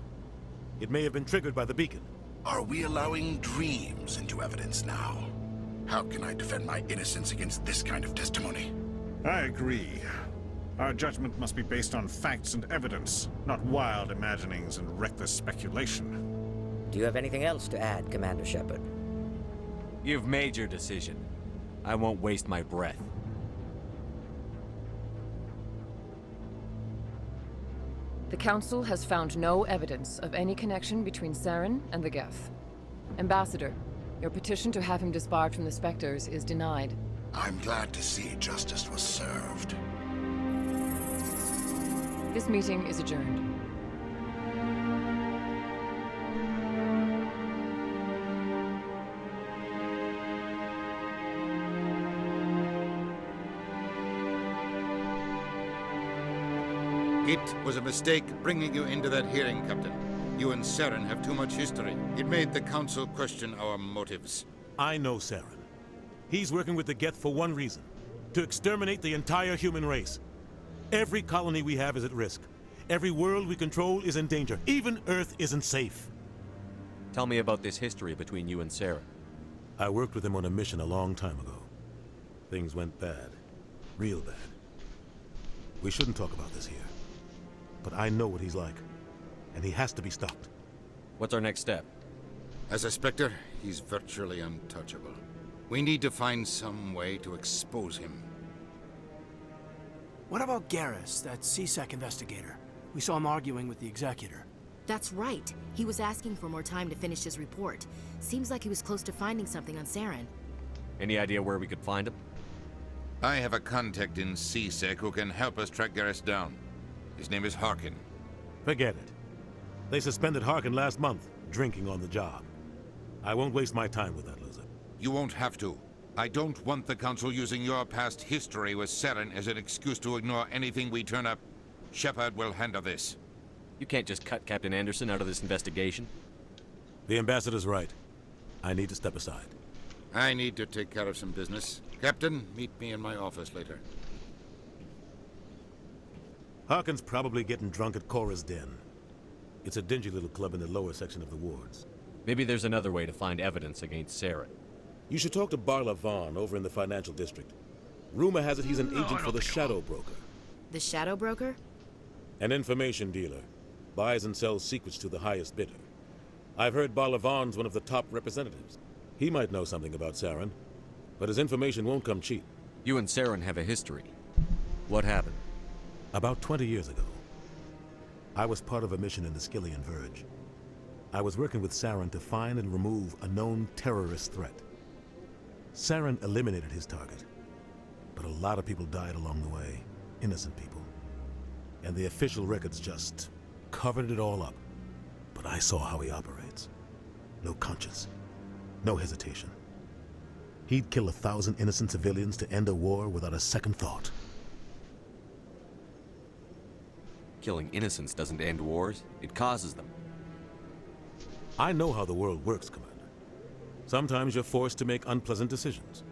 It may have been triggered by the beacon. Are we allowing dreams into evidence now? How can I defend my innocence against this kind of testimony? I agree. Our judgment must be based on facts and evidence, not wild imaginings and reckless speculation. Do you have anything else to add, Commander Shepard? You've made your decision. I won't waste my breath. The Council has found no evidence of any connection between Saren and the Geth. Ambassador, your petition to have him disbarred from the Spectres is denied. I'm glad to see justice was served. This meeting is adjourned. It was a mistake bringing you into that hearing, Captain. You and Saren have too much history. It made the Council question our motives. I know Saren. He's working with the Geth for one reason. To exterminate the entire human race. Every colony we have is at risk. Every world we control is in danger. Even Earth isn't safe. Tell me about this history between you and Sarah. I worked with him on a mission a long time ago. Things went bad. Real bad. We shouldn't talk about this here. But I know what he's like. And he has to be stopped. What's our next step? As a Spectre, he's virtually untouchable. We need to find some way to expose him. What about Garrus, that CSEC investigator? We saw him arguing with the Executor. That's right. He was asking for more time to finish his report. Seems like he was close to finding something on Saren. Any idea where we could find him? I have a contact in CSEC who can help us track Garrus down. His name is Harkin. Forget it. They suspended Harkin last month, drinking on the job. I won't waste my time with that loser. You won't have to. I don't want the Council using your past history with Saren as an excuse to ignore anything we turn up. Shepard will handle this. You can't just cut Captain Anderson out of this investigation. The Ambassador's right. I need to step aside. I need to take care of some business. Captain, meet me in my office later. Harkin's probably getting drunk at Cora's Den. It's a dingy little club in the lower section of the wards. Maybe there's another way to find evidence against Saren. You should talk to Barla Vaughn over in the financial district. Rumor has it he's an agent for the Shadow Broker. The Shadow Broker? An information dealer. Buys and sells secrets to the highest bidder. I've heard Barla Vaughn's one of the top representatives. He might know something about Saren, but his information won't come cheap. You and Saren have a history. What happened? About 20 years ago, I was part of a mission in the Skillian Verge. I was working with Saren to find and remove a known terrorist threat. Saren eliminated his target, but a lot of people died along the way, innocent people. And the official records just covered it all up. But I saw how he operates. No conscience, no hesitation. He'd kill 1,000 innocent civilians to end a war without a second thought. Killing innocents doesn't end wars, it causes them. I know how the world works, Commander. Sometimes you're forced to make unpleasant decisions.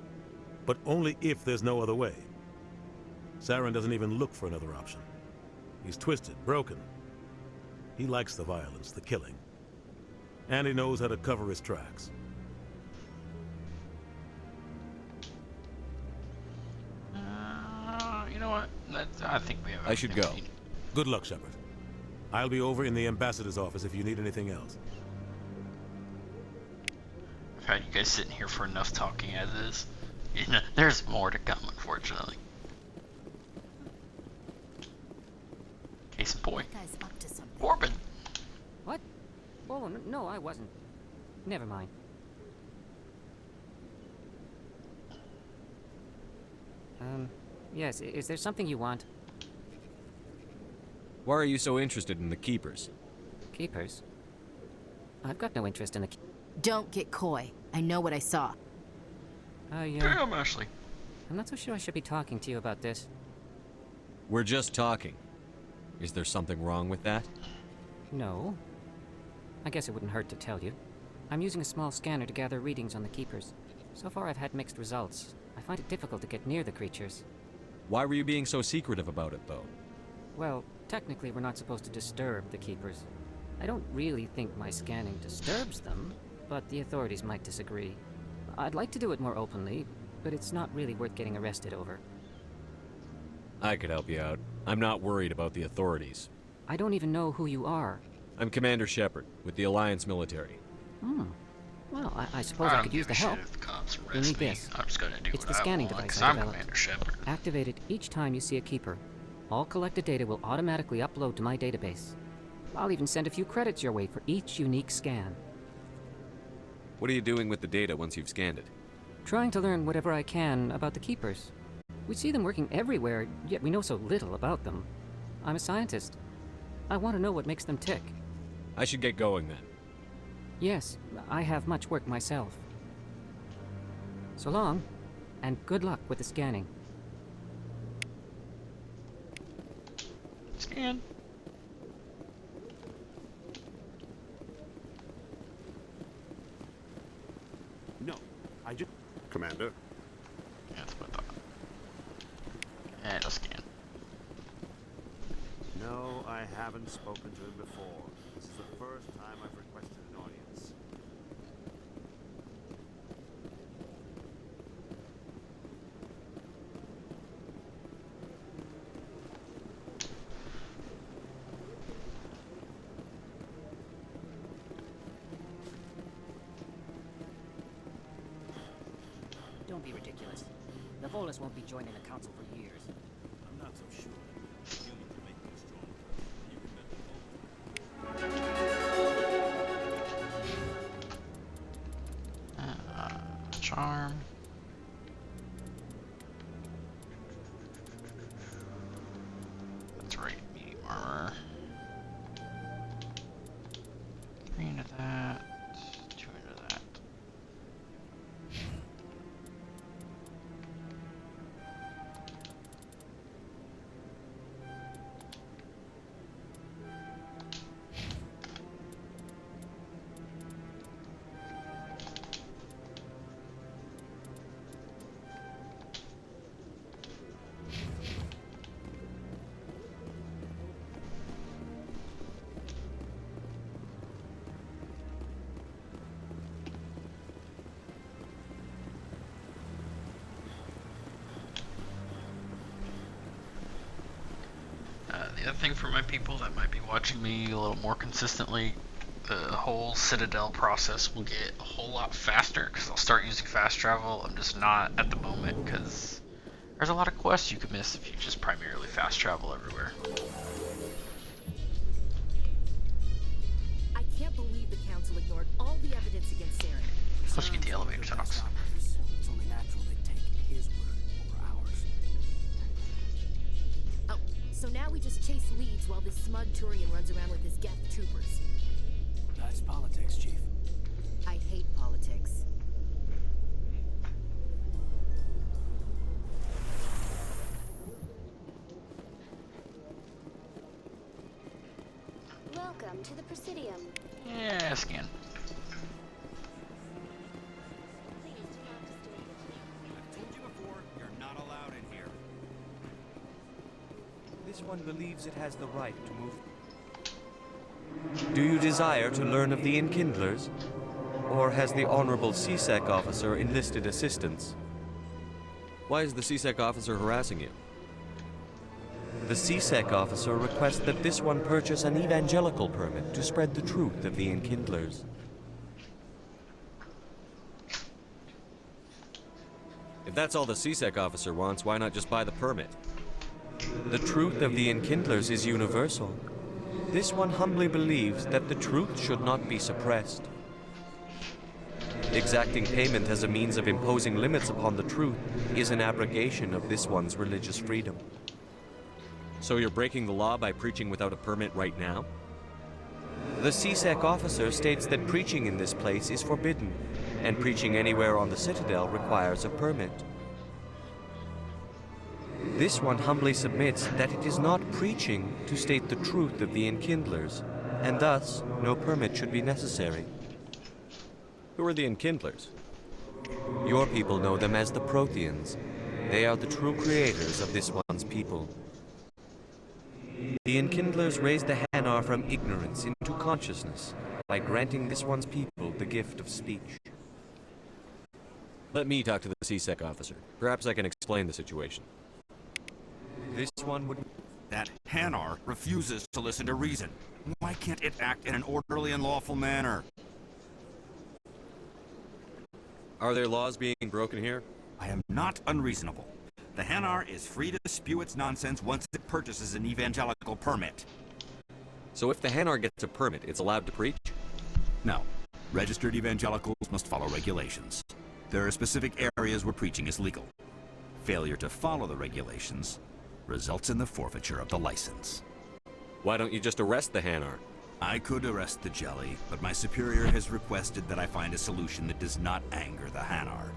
But only if there's no other way. Saren doesn't even look for another option. He's twisted, broken. He likes the violence, the killing. And he knows how to cover his tracks. You know what? I think we have. I should go. Good luck, Shepard. I'll be over in the Ambassador's office if you need anything else. I've had you guys sitting here for enough talking as is. You know, there's more to come, unfortunately. Case in point. Guy's up to something. Corbin. What? Oh, no, I wasn't. Never mind. Yes, is there something you want? Why are you so interested in the Keepers? Keepers? I've got no interest in the... Don't get coy. I know what I saw. Damn, Ashley. I'm not so sure I should be talking to you about this. We're just talking. Is there something wrong with that? No. I guess it wouldn't hurt to tell you. I'm using a small scanner to gather readings on the Keepers. So far I've had mixed results. I find it difficult to get near the creatures. Why were you being so secretive about it, though? Well, technically we're not supposed to disturb the Keepers. I don't really think my scanning disturbs them, but the authorities might disagree. I'd like to do it more openly, but it's not really worth getting arrested over. I could help you out. I'm not worried about the authorities. I don't even know who you are. I'm Commander Shepard, with the Alliance military. Well, I suppose I could use the help. You need this. I'm just gonna do It's what the I scanning want, device 'cause I I'm developed. Commander Shepard. Activate it each time you see a Keeper. All collected data will automatically upload to my database. I'll even send a few credits your way for each unique scan. What are you doing with the data once you've scanned it? Trying to learn whatever I can about the Keepers. We see them working everywhere, yet we know so little about them. I'm a scientist. I want to know what makes them tick. I should get going then. Yes, I have much work myself. So long, and good luck with the scanning. This Scan. No, I just... Commander? Yeah, that's what I thought. Yeah, just scan. No, I haven't spoken to him before. This is the first time I've requested an audience. Don't be ridiculous. The Volus won't be joining the council for years. I'm not so sure. Humans are making us stronger. Charm. That's right, medium armor. 3 into that, 2 into that. The other thing for my people that might be watching me a little more consistently, the whole Citadel process will get a whole lot faster because I'll start using fast travel. I'm just not at the moment because there's a lot of quests you could miss if you just primarily fast travel everywhere. I can't believe the council ignored all the evidence against Saren. Plus you get the elevator talks. It's only natural they take his word over ours. Oh, so now we just chase leads while this smug Turian runs around with his Geth troopers. That's politics, Chief. I hate politics. Welcome to the Presidium. Yeah, scan. This one believes it has the right to move. Do you desire to learn of the Enkindlers? Or has the Honorable CSEC officer enlisted assistance? Why is the CSEC officer harassing you? The CSEC officer requests that this one purchase an evangelical permit to spread the truth of the Enkindlers. If that's all the CSEC officer wants, why not just buy the permit? The truth of the Enkindlers is universal. This one humbly believes that the truth should not be suppressed. Exacting payment as a means of imposing limits upon the truth is an abrogation of this one's religious freedom. So you're breaking the law by preaching without a permit right now? The CSEC officer states that preaching in this place is forbidden, and preaching anywhere on the Citadel requires a permit. This one humbly submits that it is not preaching to state the truth of the Enkindlers, and thus no permit should be necessary. Who are the Enkindlers? Your people know them as the Protheans. They are the true creators of this one's people. The Enkindlers raised the Hanar from ignorance into consciousness by granting this one's people the gift of speech. Let me talk to the CSEC officer. Perhaps I can explain the situation. This one would... That Hanar refuses to listen to reason. Why can't it act in an orderly and lawful manner? Are there laws being broken here? I am not unreasonable. The Hanar is free to spew its nonsense once it purchases an evangelical permit. So if the Hanar gets a permit, it's allowed to preach? No. Registered evangelicals must follow regulations. There are specific areas where preaching is legal. Failure to follow the regulations results in the forfeiture of the license. Why don't you just arrest the Hanar? I could arrest the jelly, but my superior has requested that I find a solution that does not anger the Hanar.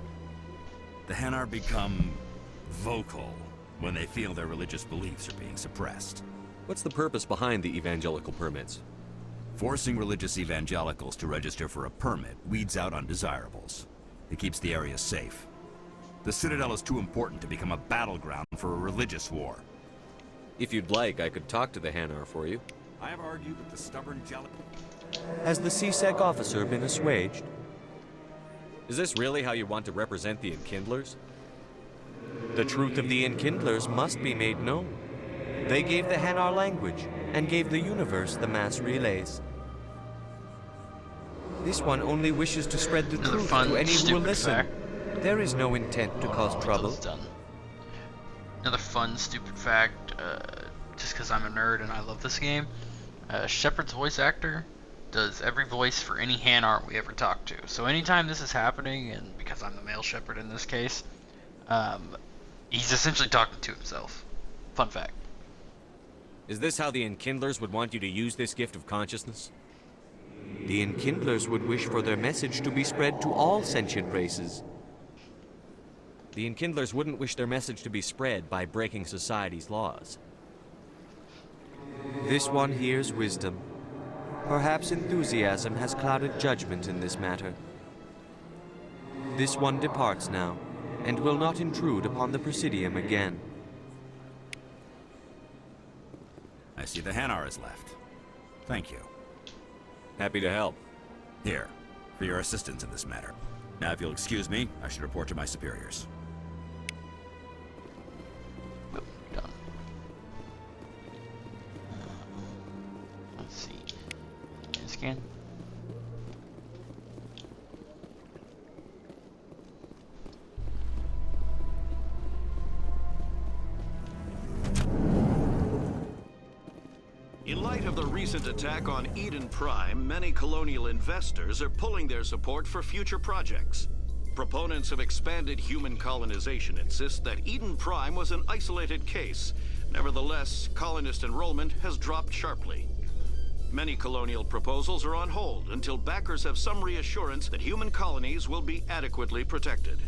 The Hanar become vocal when they feel their religious beliefs are being suppressed. What's the purpose behind the evangelical permits? Forcing religious evangelicals to register for a permit weeds out undesirables. It keeps the area safe. The Citadel is too important to become a battleground for a religious war. If you'd like, I could talk to the Hanar for you. I have argued with the stubborn Jellic. Has the CSEC officer been assuaged? Is this really how you want to represent the Enkindlers? The truth of the Enkindlers must be made known. They gave the Hanar language, and gave the universe the mass relays. This one only wishes to spread the truth to any who will listen. Fact. There is no intent to cause trouble. Another fun, stupid fact, just because I'm a nerd and I love this game. Shepard's voice actor does every voice for any Hanar we ever talk to. So anytime this is happening, and because I'm the male Shepard in this case, he's essentially talking to himself. Fun fact. Is this how the Enkindlers would want you to use this gift of consciousness? The Enkindlers would wish for their message to be spread to all sentient races. The Enkindlers wouldn't wish their message to be spread by breaking society's laws. This one hears wisdom. Perhaps enthusiasm has clouded judgment in this matter. This one departs now, and will not intrude upon the Presidium again. I see the Hanar is left. Thank you. Happy to help. Here, for your assistance in this matter. Now, if you'll excuse me, I should report to my superiors. Done. Let's see. Scan. In light of the recent attack on Eden Prime, many colonial investors are pulling their support for future projects. Proponents of expanded human colonization insist that Eden Prime was an isolated case. Nevertheless, colonist enrollment has dropped sharply. Many colonial proposals are on hold until backers have some reassurance that human colonies will be adequately protected.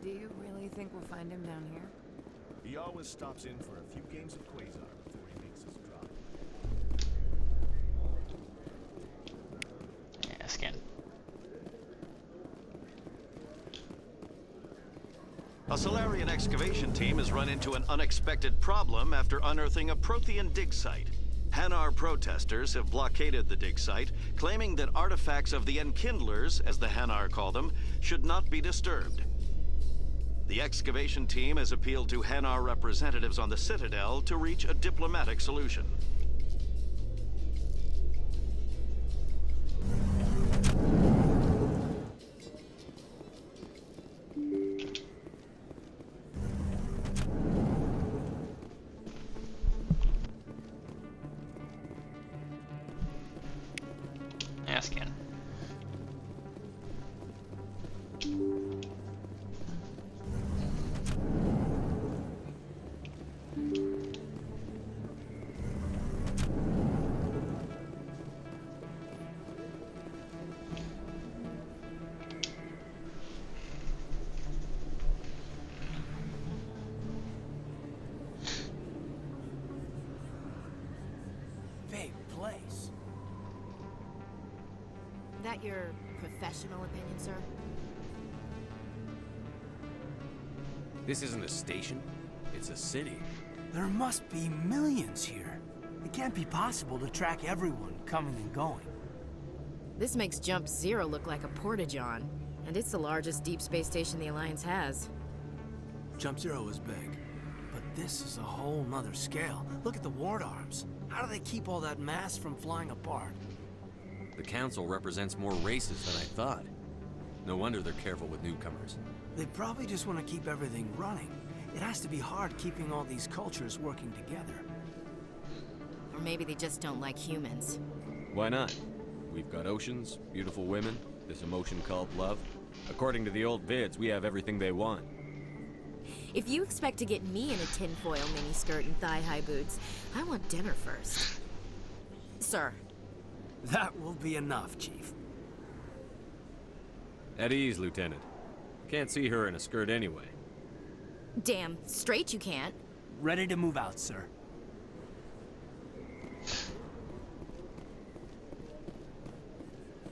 Do you really think we'll find him down here? He always stops in for a few games of Quasar before he makes his drop. Yeah, scan. A Solarian excavation team has run into an unexpected problem after unearthing a Prothean dig site. Hanar protesters have blockaded the dig site, claiming that artifacts of the Enkindlers, as the Hanar call them, should not be disturbed. The excavation team has appealed to Hanar representatives on the Citadel to reach a diplomatic solution. Yeah, scan. Big place. That your professional opinion, sir? This isn't a station. It's a city. There must be millions here. It can't be possible to track everyone coming and going. This makes Jump Zero look like a porta-john, and it's the largest deep space station the Alliance has. Jump Zero is big, but this is a whole nother scale. Look at the ward arms. How do they keep all that mass from flying apart? The Council represents more races than I thought. No wonder they're careful with newcomers. They probably just want to keep everything running. It has to be hard keeping all these cultures working together. Or maybe they just don't like humans. Why not? We've got oceans, beautiful women, this emotion called love. According to the old vids, we have everything they want. If you expect to get me in a tinfoil miniskirt and thigh-high boots, I want dinner first. Sir, That will be enough, Chief. At ease, Lieutenant. Can't see her in a skirt anyway. Damn straight you can't. Ready to move out, sir.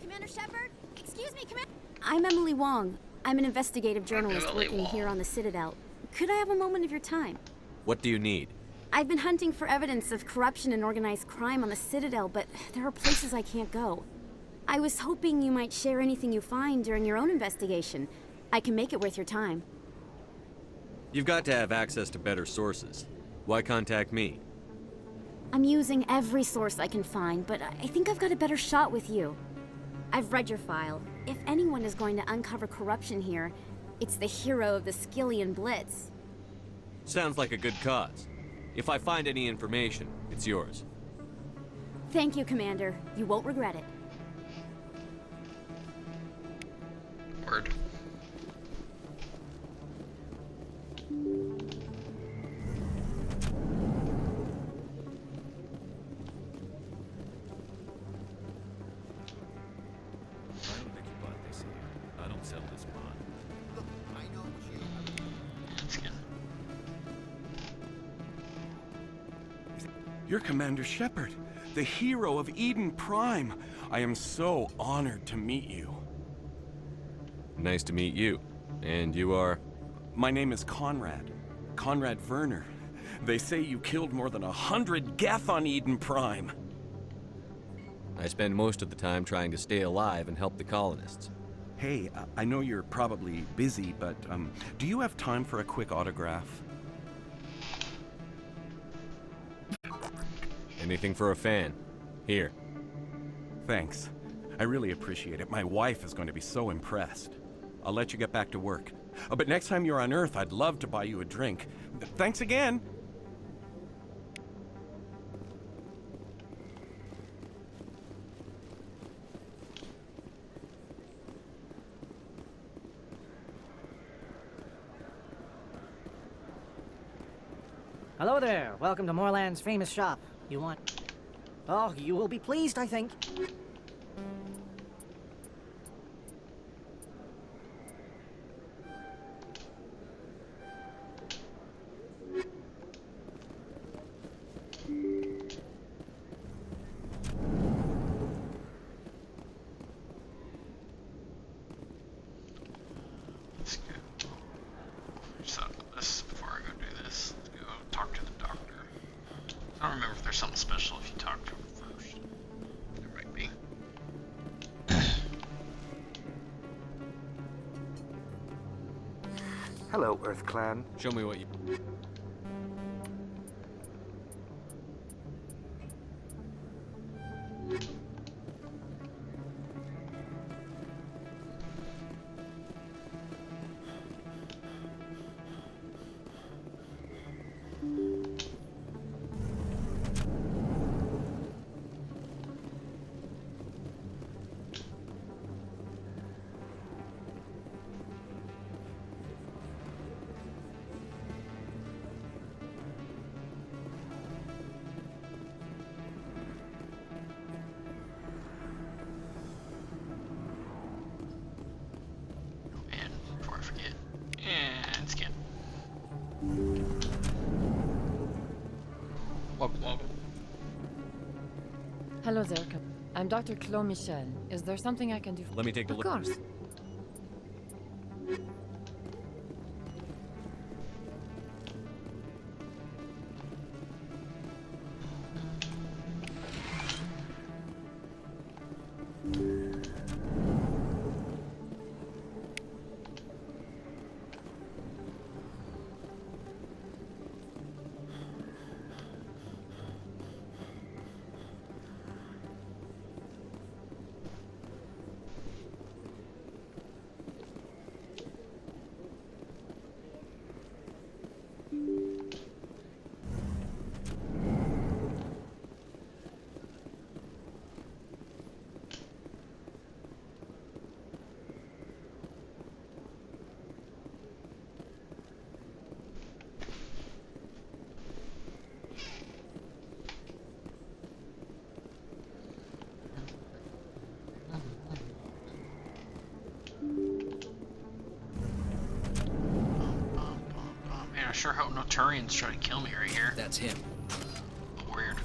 Commander Shepard? Excuse me, Commander. I'm Emily Wong. I'm an investigative journalist working here on the Citadel. Could I have a moment of your time? What do you need? I've been hunting for evidence of corruption and organized crime on the Citadel, but there are places I can't go. I was hoping you might share anything you find during your own investigation. I can make it worth your time. You've got to have access to better sources. Why contact me? I'm using every source I can find, but I think I've got a better shot with you. I've read your file. If anyone is going to uncover corruption here, it's the hero of the Skillian Blitz. Sounds like a good cause. If I find any information, it's yours. Thank you, Commander. You won't regret it. Word. I don't sell this bond. Look, I know You're Commander Shepard, the hero of Eden Prime. I am so honored to meet you. Nice to meet you. And you are? My name is Conrad. Conrad Werner. They say you killed more than 100 Geth on Eden Prime. I spend most of the time trying to stay alive and help the colonists. Hey, I know you're probably busy, but do you have time for a quick autograph? Anything for a fan. Here. Thanks. I really appreciate it. My wife is going to be so impressed. I'll let you get back to work. But next time you're on Earth, I'd love to buy you a drink. Thanks again! Hello there. Welcome to Moorland's famous shop. You want... Oh, you will be pleased, I think. Let's go. Just thought about this before I go do this. Let's go talk to the doctor. I don't remember if there's something special if you talk to him first. There might be. Hello, Earth Clan. Show me what you... Before I forget. And scan. Welcome. Hello there. I'm Dr. Claude Michel. Is there something I can do for you? Let me take a look. Of course. sure hope no Turians try to kill me right here. That's him. Weird.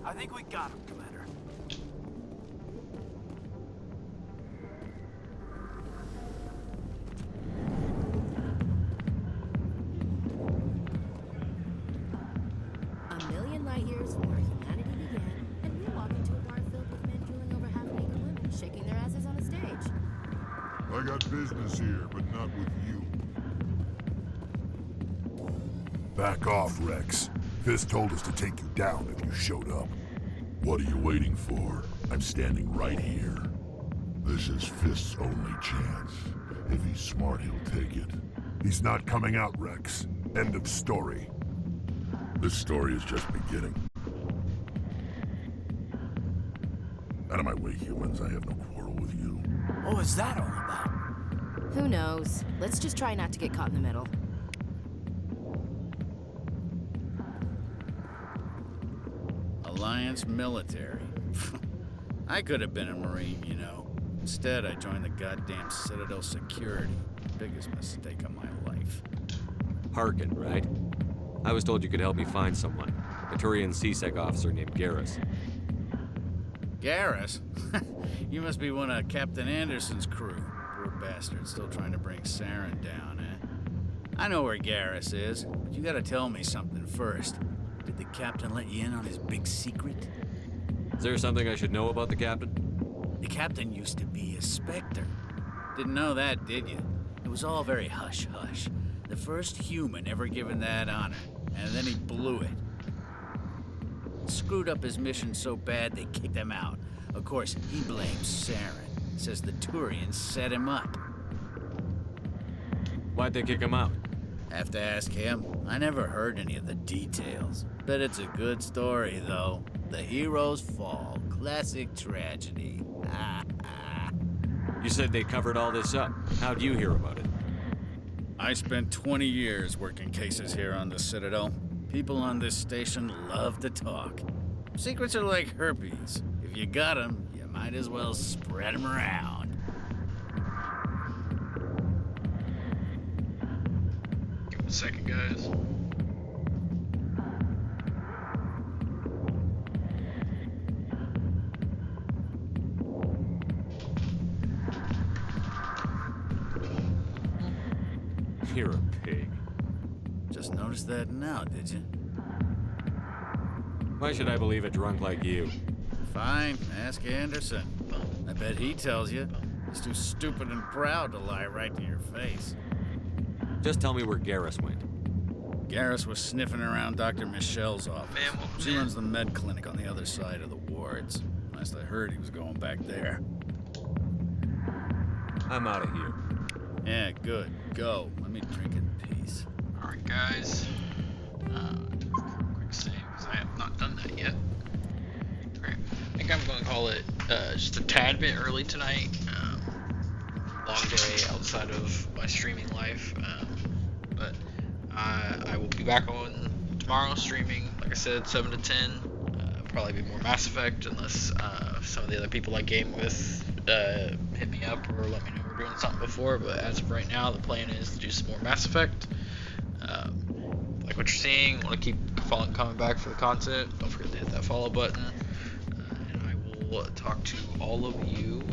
I think we got him, Commander. A million light years from where humanity began, and we walk into a bar filled with men drooling over half-naked women, shaking their asses on a stage. I got business here, but not with you. Back off, Rex. Fist told us to take you down if you showed up. What are you waiting for? I'm standing right here. This is Fist's only chance. If he's smart, he'll take it. He's not coming out, Rex. End of story. This story is just beginning. Out of my way, humans. I have no quarrel with you. What was that all about? Who knows? Let's just try not to get caught in the middle. Alliance military. I could have been a Marine, you know. Instead, I joined the goddamn Citadel security. Biggest mistake of my life. Harkin, right? I was told you could help me find someone. A Turian CSEC officer named Garrus. Garrus? You must be one of Captain Anderson's crew. Poor bastard, still trying to bring Saren down, eh? I know where Garrus is, but you gotta tell me something first. Did the captain let you in on his big secret? Is there something I should know about the captain? The captain used to be a Spectre. Didn't know that, did you? It was all very hush-hush. The first human ever given that honor, and then he blew it. Screwed up his mission so bad they kicked him out. Of course, he blames Saren. Says the Turians set him up. Why'd they kick him out? Have to ask him. I never heard any of the details. Bet it's a good story, though. The hero's fall. Classic tragedy. You said they covered all this up. How'd you hear about it? I spent 20 years working cases here on the Citadel. People on this station love to talk. Secrets are like herpes. If you got them, you might as well spread them around. Give it a second, guys. You're a pig. Just noticed that now, did you? Why should I believe a drunk like you? Fine, ask Anderson. I bet he tells you. He's too stupid and proud to lie right to your face. Just tell me where Garrus went. Garrus was sniffing around Dr. Michelle's office. She runs the med clinic on the other side of the wards. Last I heard, he was going back there. I'm out of here. Yeah, good. Go. Let me drink in peace. Alright, guys. Quick save, because I have not done that yet. Great. I think I'm going to call it just a tad bit early tonight. Long day outside of my streaming life. But I will be back on tomorrow streaming, like I said, 7 to 10. Probably be more Mass Effect, unless some of the other people I game with hit me up or let me know we're doing something before. But as of right now, the plan is to do some more Mass Effect. Like what you're seeing, want to keep coming back for the content, don't forget to hit that follow button. And I will talk to all of you